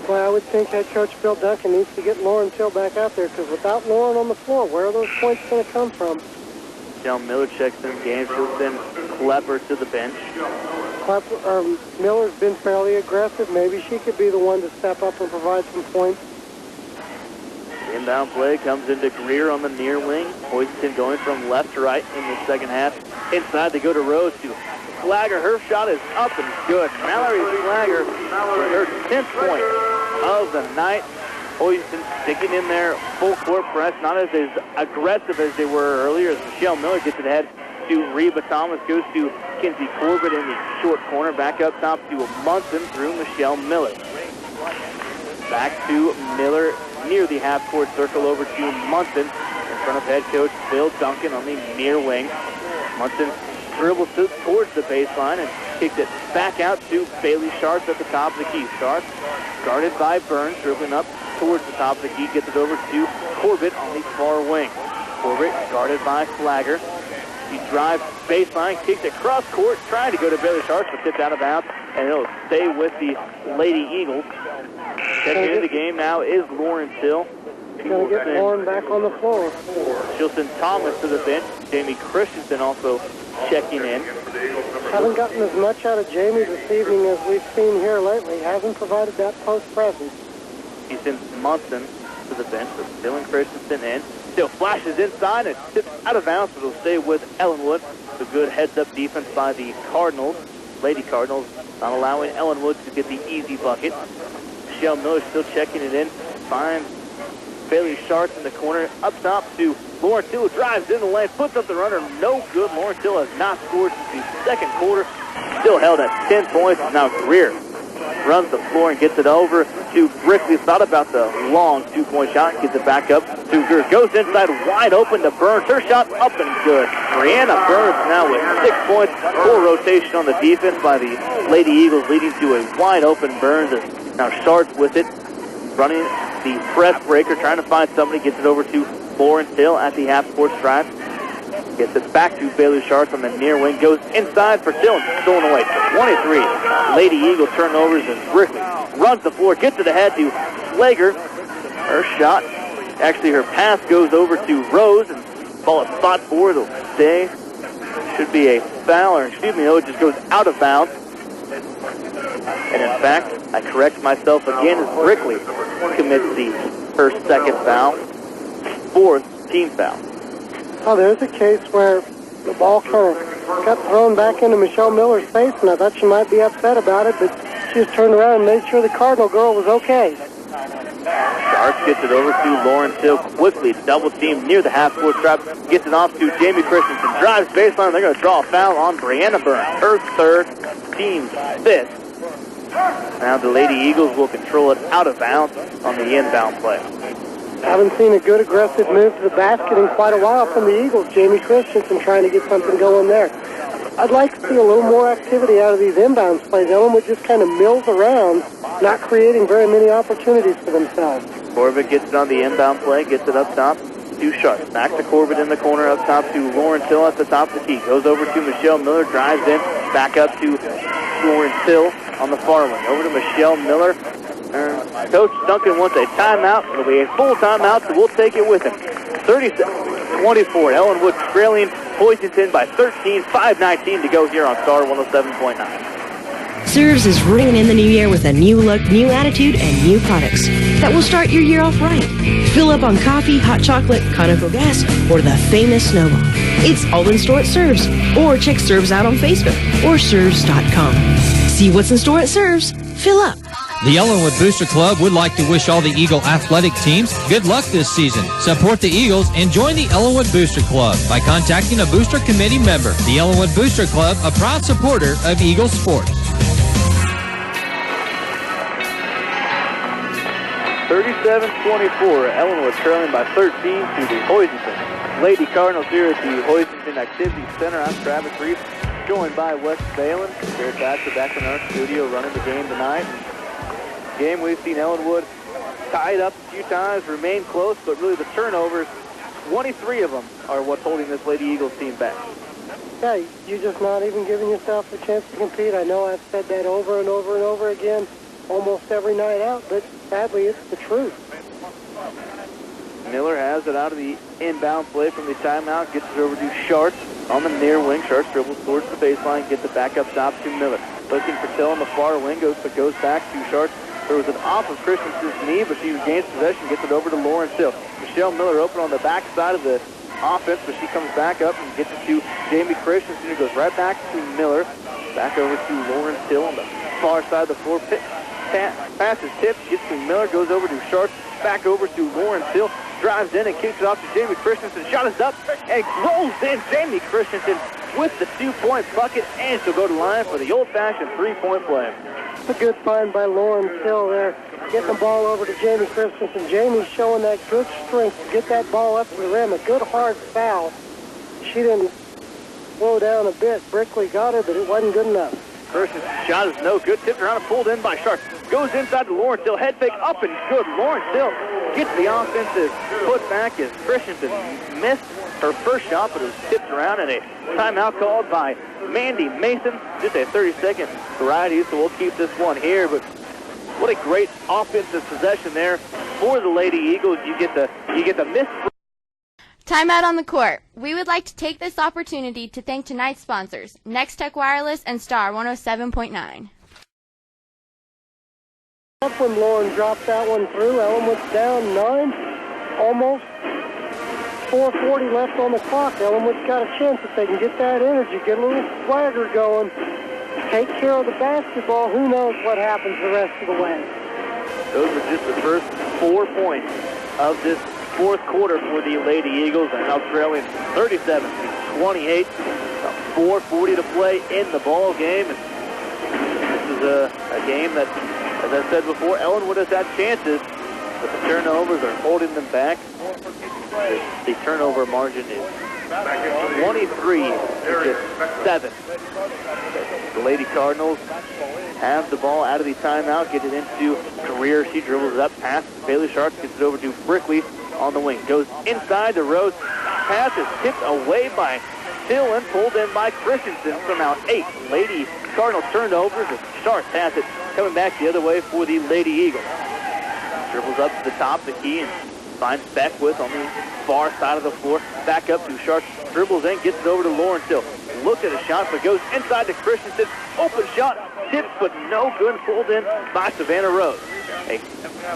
Well, I would think head coach Bill Duncan needs to get Lauren Till back out there, because without Lauren on the floor, where are those points going to come from? Michelle Miller checks in game. She'll send Klepper to the bench. Miller's been fairly aggressive. Maybe she could be the one to step up and provide some points. Inbound play comes into Greer on the near wing. Hoisington going from left to right in the second half. Inside they go to Rose to Flagger. Her shot is up and good. Mallory Flagger with her 10th point of the night. Hoisington sticking in there, full court press, not as aggressive as they were earlier, as Michelle Miller gets it ahead to Reba Thomas, goes to Kinsey Corbett in the short corner, back up top to Munson through Michelle Miller. Back to Miller near the half-court circle, over to Munson in front of head coach Bill Duncan on the near wing. Munson dribbles towards the baseline and Kicked it back out to Bailey Sharps at the top of the key. Sharps guarded by Burns, dribbling up towards the top of the key. Gets it over to Corbett on the far wing. Corbett guarded by Flagger. He drives baseline, kicks it cross court, trying to go to Bailey Sharps, but tipped out of bounds, and it'll stay with the Lady Eagles. Checking into the game now is Lauren Hill. Going to get Lauren back on the floor. She'll send Thomas to the bench. Jamie Christensen also checking in. Haven't gotten as much out of Jamie this evening as we've seen here lately. Hasn't provided that post presence. He sends Munson to the bench, but Dylan Christensen in. Still flashes inside and tips out of bounds, but it'll stay with Ellinwood. It's a good heads-up defense by the Cardinals. Lady Cardinals not allowing Ellinwood to get the easy bucket. Michelle Miller still checking it in. Finds Bailey Sharps in the corner. Up top to Lauren Till, drives in the lane, puts up the runner. No good. Lauren Till has not scored since the second quarter. Still held at 10 points. Now Greer runs the floor and gets it over to Brickley. Thought about the long two-point shot. Gets it back up to Greer. Goes inside wide open to Burns. Her shot up and good. Brianna Burns now with 6 points. Full rotation on the defense by the Lady Eagles, leading to a wide open Burns. Now Sharps with it, running the press breaker, trying to find somebody. Gets it over to Lauren Hill at the half-court stripe. Gets it back to Bailey Sharps on the near wing. Goes inside for Hill and stolen away. 23. Lady Eagle turnovers as Brickley runs the floor. Gets it ahead to Slager. Her shot, actually her pass goes over to Rose. And ball is spot forward. It'll stay. Should be a foul, or excuse me, no, it just goes out of bounds. And in fact, I correct myself again as Brickley commits her second foul. Fourth team foul. Oh, there's a case where the ball kind of got thrown back into Michelle Miller's face, and I thought she might be upset about it, but she just turned around and made sure the Cardinal girl was okay. Sharps gets it over to Lauren Hill quickly. Double team near the half-court stripe. Gets it off to Jamie Christensen. Drives baseline. They're going to draw a foul on Brianna Burns. Her third, team's fifth. Now the Lady Eagles will control it out of bounds on the inbound play. Haven't seen a good aggressive move to the basket in quite a while from the Eagles. Jamie Christensen trying to get something going there. I'd like to see a little more activity out of these inbounds plays. Ellinwood just kind of mills around, not creating very many opportunities for themselves. Corbett gets it on the inbound play, gets it up top to Sharp. Back to Corbett in the corner, up top to Lauren Hill at the top of the key. Goes over to Michelle Miller, drives in, back up to Lauren Hill on the far wing. Over to Michelle Miller. Coach Duncan wants a timeout. It'll be a full timeout, so we'll take it with him. 37-24. Ellinwood trailing Hoisington by 13, 5:19 to go here on Star 107.9. Serves is ringing in the new year with a new look, new attitude, and new products that will start your year off right. Fill up on coffee, hot chocolate, Conoco gas, or the famous snowball. It's all in store at Serves, or check Serves out on Facebook or serves.com. See what's in store at Serves. Fill up. The Ellinwood Booster Club would like to wish all the Eagle athletic teams good luck this season. Support the Eagles and join the Ellinwood Booster Club by contacting a Booster Committee member. The Ellinwood Booster Club, a proud supporter of Eagle sports. 37-24. Ellinwood trailing by 13 to the Hoisington Lady Cardinals here at the Hoisington Activity Center. I'm Travis Reeves, joined by Wes Balin. Jared Thatcher back in our studio running the game tonight. Game we've seen Ellinwood tied up a few times, remain close, but really the turnovers, 23 of them are what's holding this Lady Eagles team back. Yeah, you're just not even giving yourself a chance to compete. I know I've said that over and over and over again almost every night out, but sadly it's the truth. Miller has it out of the inbound play from the timeout, gets it over to Sharps on the near wing. Sharps dribbles towards the baseline, gets it back up top to Miller. Looking for Till on the far wing, goes back to Sharps. There was an off of Christensen's knee, but she regains possession, gets it over to Lauren Hill. Michelle Miller open on the back side of the offense, but she comes back up and gets it to Jamie Christensen, who goes right back to Miller. Back over to Lauren Hill on the far side of the floor. Pass is tipped, gets to Miller, goes over to Sharp, back over to Lauren Hill, drives in and kicks it off to Jamie Christensen. Shot is up and rolls in. Jamie Christensen with the 2-point bucket, and she'll go to line for the old-fashioned 3-point play. A good find by Lauren Hill there, getting the ball over to Jamie Christensen. Jamie's showing that good strength to get that ball up to the rim. A good hard foul. She didn't slow down a bit. Brickley got her, but it wasn't good enough. Christensen's shot is no good. Tipped around and pulled in by Sharp. Goes inside to Lawrence Hill. Head fake up and good. Lawrence Hill gets the offensive putback as Christensen missed her first shot, but it was tipped around, and a timeout called by Mandy Mason. Just a 30-second variety, so we'll keep this one here. But what a great offensive possession there for the Lady Eagles. You get the missed. Timeout on the court. We would like to take this opportunity to thank tonight's sponsors, Next Tech Wireless and Star 107.9. Up when Lauren dropped that one through. Ellinwood's down 9, almost 4:40 left on the clock. Ellinwood's got a chance if they can get that energy, get a little swagger going, take care of the basketball. Who knows what happens the rest of the way. Those are just the first 4 points of this fourth quarter for the Lady Eagles, and now trailing 37-28. About 4:40 to play in the ball game. And this is a game that, as I said before, Ellinwood has had chances, but the turnovers are holding them back. The turnover margin is 23-7. The Lady Cardinals have the ball out of the timeout, get it into Greer. She dribbles it up past Bailey Sharp, gets it over to Brickley on the wing. Goes inside the Rose. Pass is tipped away by Hill and pulled in by Christensen. So now 8 Lady Cardinals turnovers as Sharp has it coming back the other way for the Lady Eagles. Dribbles up to the top of the key and finds Beckwith on the far side of the floor. Back up to Sharp. Dribbles in, gets it over to Lawrence Hill. Look at a shot, but goes inside to Christensen. Open shot, tipped, but no good. Pulled in by Savannah Rose. A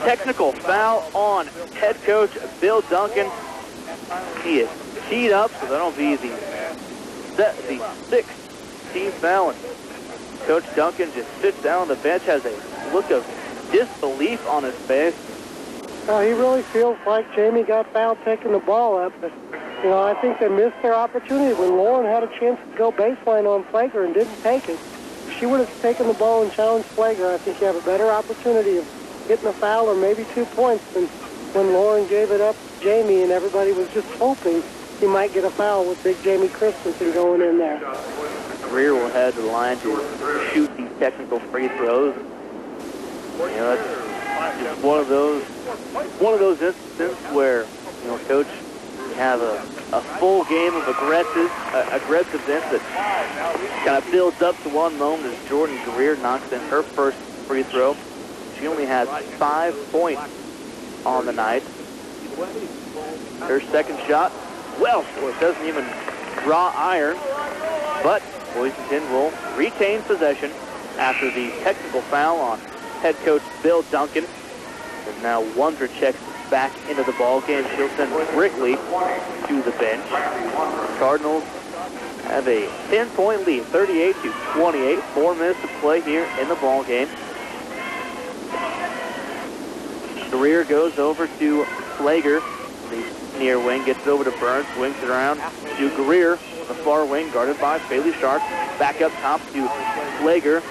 technical foul on head coach Bill Duncan. He is teed up, so that'll be the 6th team foul. And Coach Duncan just sits down on the bench, has a look of disbelief on his face. He really feels like Jamie got fouled taking the ball up, but I think they missed their opportunity when Lauren had a chance to go baseline on Flager and didn't take it. If she would have taken the ball and challenged Flager, I think you have a better opportunity of getting a foul or maybe 2 points than when Lauren gave it up to Jamie and everybody was just hoping he might get a foul with big Jamie Christensen going in there. Greer will head to the line to shoot these technical free throws. That's just one of those instances where, Coach, you have a full game of aggressiveness that kind of builds up to one moment as Jordan Greer knocks in her first free throw. She only has 5 points on the night. Her second shot, it doesn't even draw iron, but Hoisington will retain possession after the technical foul on head coach Bill Duncan. And now Wondrich back into the ball game. She'll send Brickley to the bench. Cardinals have a 10-point lead, 38-28. 4 minutes to play here in the ball game. Greer goes over to Flager. The near wing gets over to Burns, swings it around to Greer. The far wing guarded by Bailey Sharp. Back up top to Flager.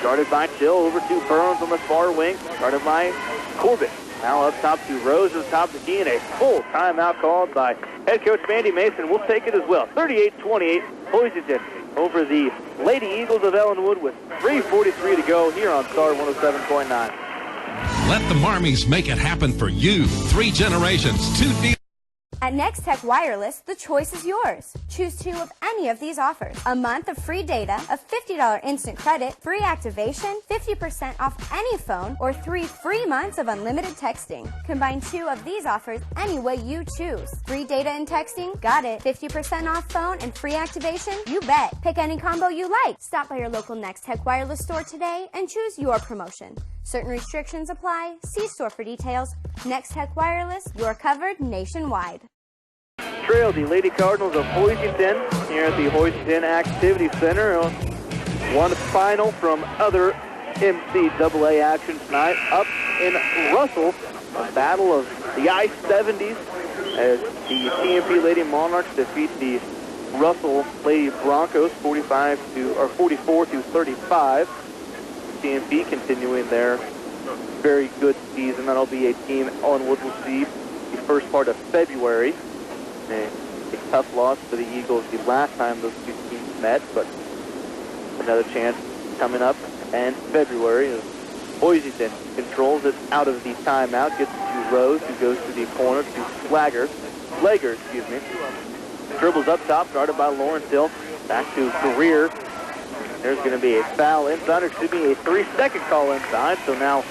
Guarded by Till, over to Burns on the far wing, guarded by Corbett. Now up top to Rose at the top of the key, and a full timeout called by head coach Mandy Mason. We'll take it as well. 38-28, Hoisington over the Lady Eagles of Ellinwood with 3:43 to go here on Star 107.9. Let the Marmies make it happen for you. 3 generations, 2 deals. At Next Tech Wireless, the choice is yours. Choose 2 of any of these offers. A month of free data, a $50 instant credit, free activation, 50% off any phone, or 3 free months of unlimited texting. Combine 2 of these offers any way you choose. Free data and texting? Got it. 50% off phone and free activation? You bet. Pick any combo you like. Stop by your local Next Tech Wireless store today and choose your promotion. Certain restrictions apply. See store for details. Next Tech Wireless, you're covered nationwide. Trail the Lady Cardinals of Hoisington here at the Hoisington Activity Center. One final from other MCAA action tonight. Up in Russell, a battle of the I-70s as the TMP Lady Monarchs defeat the Russell Lady Broncos 44-35. TMP continuing their very good season. That'll be a team Ellinwood will see the first part of February. A tough loss for the Eagles the last time those 2 teams met, but another chance coming up in February. Hoisington controls it out of the timeout, gets it to Rose, who goes to the corner to Slager, dribbles up top, guarded by Lawrence Hill, back to Greer. There's going to be a foul inside, or should be a 3-second call inside, so now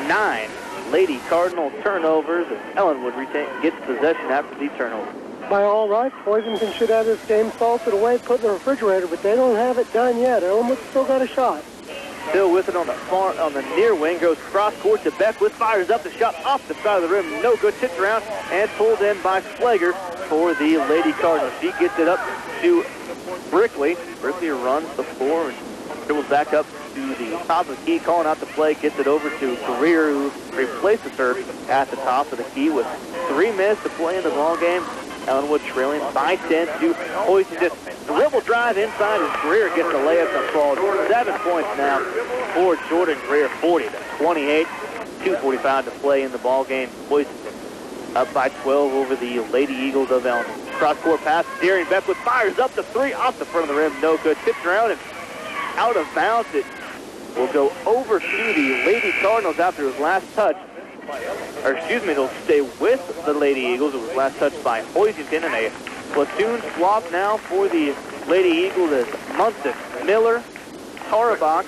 9 Lady Cardinal turnovers, and Ellinwood gets possession after the turnover. By all rights, Hoisington should have this game salted away, put in the refrigerator, but they don't have it done yet. Ellinwood's still got a shot. Still with it on the near wing, goes cross court to Beckwith, fires up the shot off the side of the rim, no good, tipped around, and pulled in by Slager for the Lady Cardinals. She gets it up to Brickley. Brickley runs the floor and dribbles back up to the top of the key, calling out the play, gets it over to Greer, who replaces her at the top of the key with 3 minutes to play in the ball game. Ellinwood trailing by 10 to Hoisington. Dribble drive inside as Greer gets the layup and falls. 7 points now for Jordan Greer, 40-28. 2:45 to play in the ball game. Hoisington up by 12 over the Lady Eagles of Ellinwood. Cross-court pass, Darian Beckwith fires up the 3 off the front of the rim. No good. Tipped around and out of bounds. It will go over to the Lady Cardinals after his last touch. It'll stay with the Lady Eagles. It was last touched by Hoisington, and a platoon swap now for the Lady Eagles as Munson, Miller, Tarabach,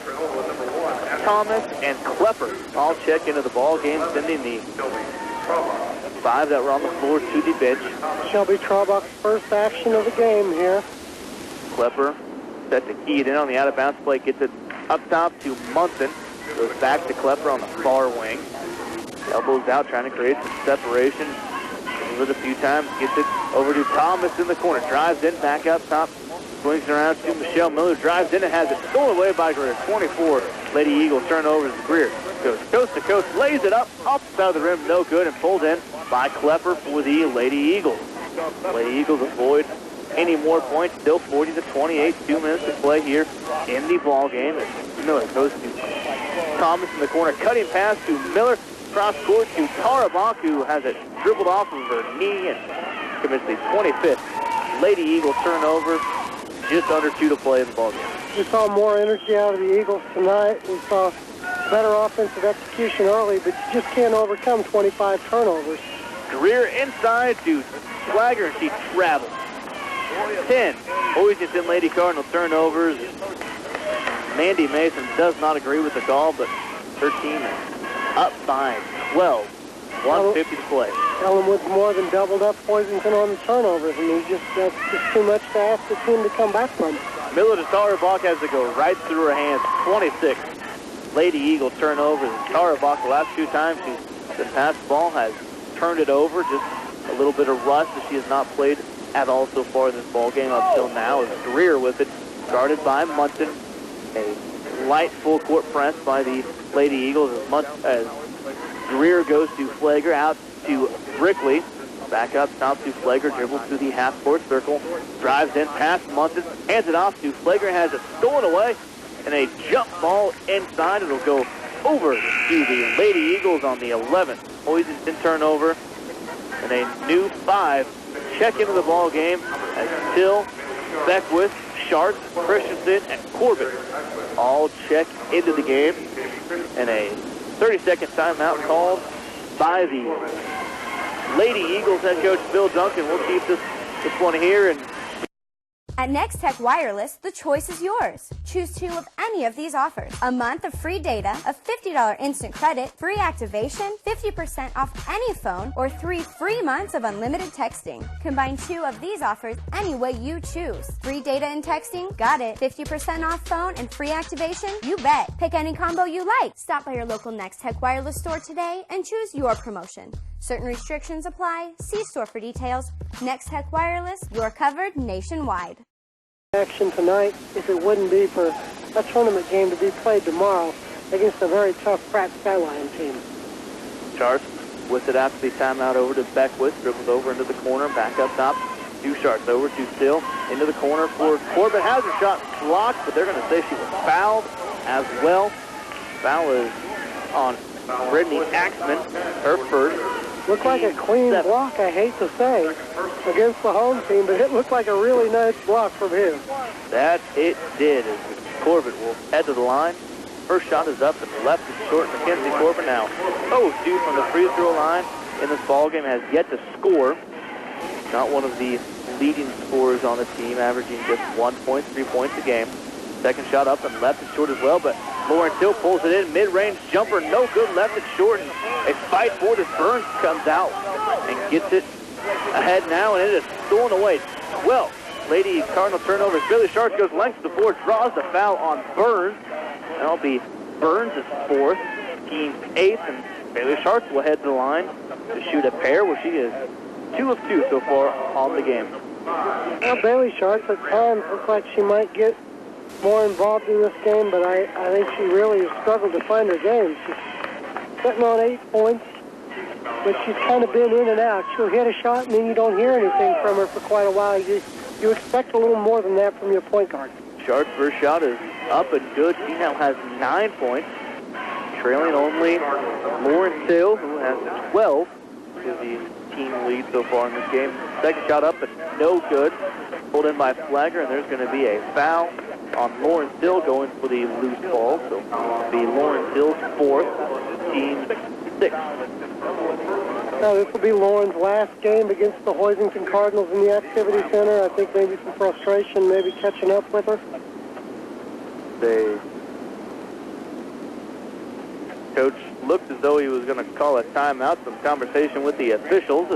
Thomas, and Klepper all check into the ball game, sending the 5 that were on the floor to the bench. Shelby Trabach's first action of the game here. Klepper set to key it in on the out-of-bounds play, gets it up top to Munson, goes back to Klepper on the far wing. Elbows out, trying to create some separation. Moves it a few times, gets it over to Thomas in the corner. Drives in, back up top. Swings around to Michelle Miller. Drives in and has it stolen away by Greer. 24 Lady Eagles turnovers as Greer goes coast to coast, lays it up, off the side of the rim, no good, and pulled in by Klepper for the Lady Eagles. Lady Eagles avoid any more points. Still 40-28. 2 minutes to play here in the ball game. Miller goes to Thomas in the corner. Cutting pass to Miller. Cross court to Tarabach, who has it dribbled off of her knee and commits the 25th Lady Eagle turnover. Just under 2 to play in the ballgame. We saw more energy out of the Eagles tonight. We saw better offensive execution early, but you just can't overcome 25 turnovers. Greer inside to Swagger, and she travels. 10 Hoisington Lady Cardinal turnovers. Mandy Mason does not agree with the call, but her team is up by 12. 1:50 to play. Ellinwood's more than doubled up Hoisington on the turnovers, and that's just too much to ask the team to come back from. Miller to Tarabach has to go right through her hands. 26 Lady Eagle turnovers. Tarabach, the last 2 times she's been passed the ball, has turned it over. Just a little bit of rust as she has not played at all so far in this ball game up till now. As Greer with it, guarded by Munson. A light full court press by the Lady Eagles as Greer goes to Flagler, out to Brickley. Back up top to Flagler, dribbles to the half-court circle, drives in past Munson, hands it off to Flagler, has it stolen away, and a jump ball inside. It'll go over to the Lady Eagles on the 11th Hoisington turnover, and a new 5 check into the ball game as Till, Beckwith, Sharp, Christensen, and Corbett all check into the game, and a 30-second timeout called by the Lady Eagles head coach Bill Duncan. We'll keep this one here. And at Next Tech Wireless, the choice is yours. Choose 2 of any of these offers. A month of free data, a $50 instant credit, free activation, 50% off any phone, or 3 free months of unlimited texting. Combine 2 of these offers any way you choose. Free data and texting? Got it. 50% off phone and free activation? You bet. Pick any combo you like. Stop by your local Next Tech Wireless store today and choose your promotion. Certain restrictions apply. See store for details. Next Tech Wireless, you're covered nationwide. Action tonight, if it wouldn't be for a tournament game to be played tomorrow against a very tough Pratt Skyline team. Sharp with it after the timeout over to Beckwith, dribbles over into the corner, back up top. 2 Sharps over to Still, into the corner for Corbett. Has her shot blocked, but they're going to say she was fouled as well. Foul is on Brittany Axman, her first. Looked like a clean block, I hate to say, against the home team, but it looked like a really nice block from him. That it did. Corbett will head to the line. First shot is up and left is short. Mackenzie Corbett now 0-2 from the free throw line in this ballgame, has yet to score. Not one of the leading scorers on the team, averaging just 1 point, 3 points a game. Second shot up and left is short as well, but Lauren Till pulls it in. Mid-range jumper, no good, left it short. And a fight for it as Burns comes out and gets it ahead now, and it is stolen away. Well, Lady Cardinal turnover. Bailey Sharks goes length to the floor, draws the foul on Burns. That'll be Burns' fourth, team's eighth, and Bailey Sharks will head to the line to shoot a pair where she is 2 of 2 so far on the game. Well, Bailey Sharks at times looks like she might get more involved in this game, but I think she really has struggled to find her game. She's sitting on 8 points, but she's kind of been in and out. She'll hit a shot, and then you don't hear anything from her for quite a while. You expect a little more than that from your point guard. Sharks' first shot is up and good. She now has 9 points, trailing only Lauren Till, who has 12, to the team lead so far in this game. Second shot up and no good. Pulled in by Flagger, and there's going to be a foul on Lauren Till going for the loose ball. So it'll be Lauren Till's fourth, team 6. Now, this will be Lauren's last game against the Hoisington Cardinals in the Activity Center. I think maybe some frustration, maybe catching up with her. Coach looked as though he was going to call a timeout. Some conversation with the officials.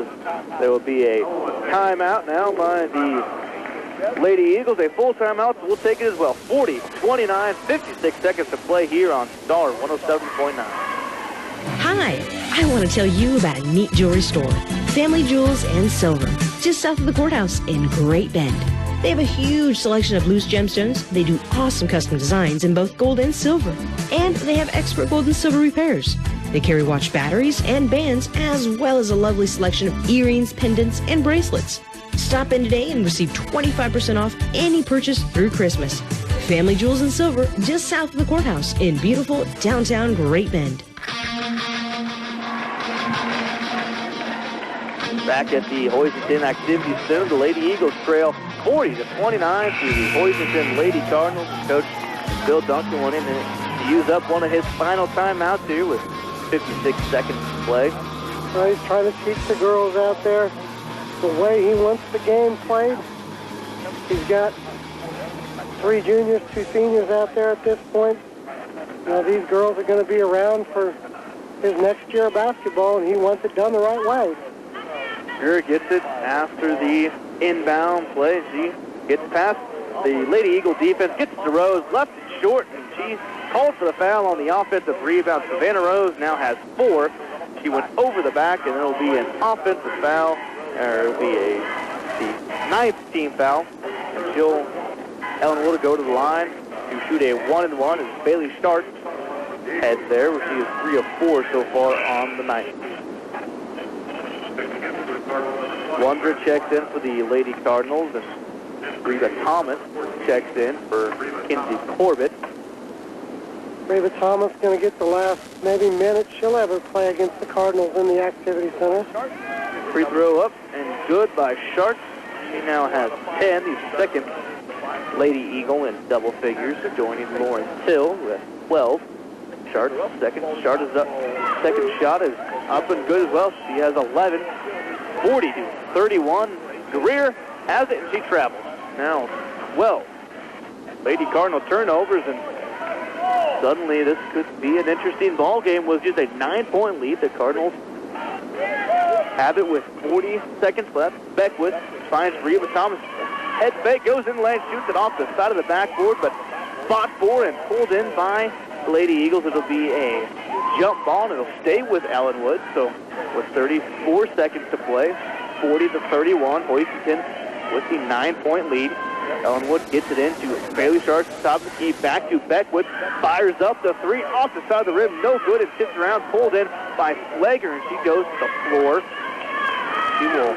There will be a timeout now by the Lady Eagles. A full timeout, so we'll take it as well. 40-29, 56 seconds to play here on Star 107.9. Hi, I want to tell you about a neat jewelry store, Family Jewels and Silver, just south of the courthouse in Great Bend. They have a huge selection of loose gemstones. They do awesome custom designs in both gold and silver. And they have expert gold and silver repairs. They carry watch batteries and bands, as well as a lovely selection of earrings, pendants, and bracelets. Stop in today and receive 25% off any purchase through Christmas. Family Jewels and Silver, just south of the courthouse in beautiful downtown Great Bend. Back at the Hoisington Activity Center, the Lady Eagles trail 40-29 to the Hoisington Lady Cardinals. Coach Bill Duncan went in to use up one of his final timeouts here with 56 seconds to play. Well, he's trying to teach the girls out there the way he wants the game played. He's got 3 juniors, 2 seniors out there at this point. You know, these girls are going to be around for his next year of basketball, and he wants it done the right way. Greer gets it after the inbound play. She gets past the Lady Eagle defense, gets to Rose, left it short, and she called for the foul on the offensive rebound. Savannah Rose now has 4. She went over the back, and it'll be an offensive foul, or it'll be the 9th team foul. And Ellinwood will go to the line to shoot a 1-and-1 as Bailey Stark heads there, where she is 3 of 4 so far on the night. Wondra checks in for the Lady Cardinals, and Reba Thomas checks in for Kinsey Corbett. Reba Thomas going to get the last maybe minute she'll ever play against the Cardinals in the Activity Center. Free throw up and good by Sharks. She now has 10, the second Lady Eagle in double figures, joining Lauren Till with 12. Sharks second shot is up. Second shot is up and good as well. She has 11. 40-31. Greer has it, and she travels. Now 12 Lady Cardinal turnovers, and suddenly this could be an interesting ball game. Was just a 9-point lead. The Cardinals have it with 40 seconds left. Beckwith finds Reba Thomas. Head fake, goes in the lane, shoots it off the side of the backboard, but fought for and pulled in by the Lady Eagles. It'll be a jump ball, and it'll stay with Ellinwood. So with 34 seconds to play, 40-31, Hoisington with the 9-point lead. Ellinwood gets it into Bailey Sharks, top of the key, back to Beckwith, fires up the 3 off the side of the rim, no good, and tips around, pulled in by Flagger, and she goes to the floor. She will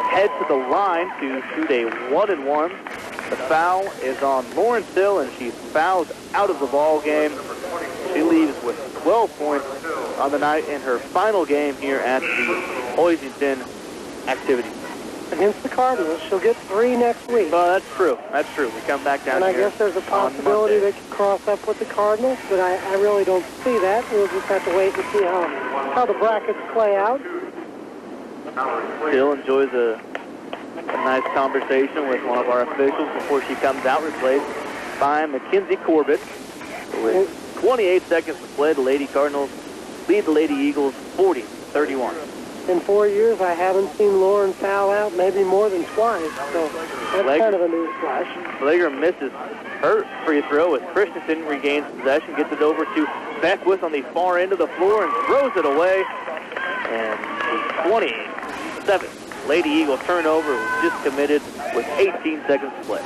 head to the line to shoot a 1-and-1. The foul is on Lauren Till, and she fouls out of the ball game. She leaves with 12 points on the night in her final game here at the Hoisington Activity. against the Cardinals. She'll get 3 next week. Well, that's true. That's true. We come back down and I here guess there's a possibility they could cross up with the Cardinals, but I really don't see that. We'll just have to wait and see how the brackets play out. Jill enjoys a nice conversation with one of our officials before she comes out, replaced by Mackenzie Corbett. With 28 seconds to play, the Lady Cardinals lead the Lady Eagles 40-31. In 4 years, I haven't seen Lauren foul out maybe more than twice, so that's kind of a newsflash. Flager misses her free throw as Christensen regains possession, gets it over to Beckwith on the far end of the floor and throws it away. And 27. Lady Eagles turnover was just committed with 18 seconds to play.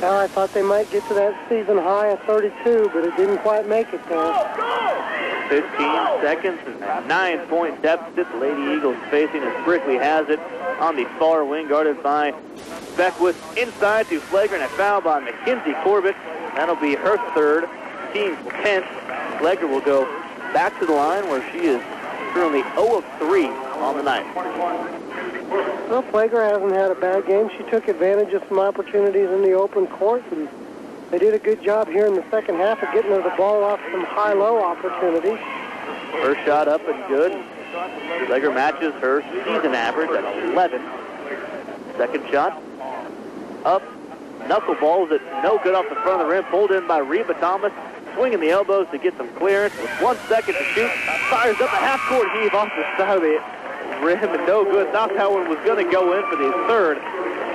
Now I thought they might get to that season high of 32, but it didn't quite make it there. 15 seconds and a 9-point deficit the Lady Eagles facing as Brickley has it on the far wing, guarded by Beckwith. Inside to Flager, and a foul by Mackenzie Corbett. That'll be her third, team's 10th. Flager will go back to the line where she is currently 0 of 3 on the night. Well, Flager hasn't had a bad game. She took advantage of some opportunities in the open court, and they did a good job here in the second half of getting her the ball off some high-low opportunities. First shot up and good. Flager matches her season average at 11. Second shot up. Knuckleball is no good off the front of the rim. Pulled in by Reba Thomas. Swinging the elbows to get some clearance with 1 second to shoot. Fires up a half-court heave off the side of the rim and no good. Thought that one was going to go in for the third.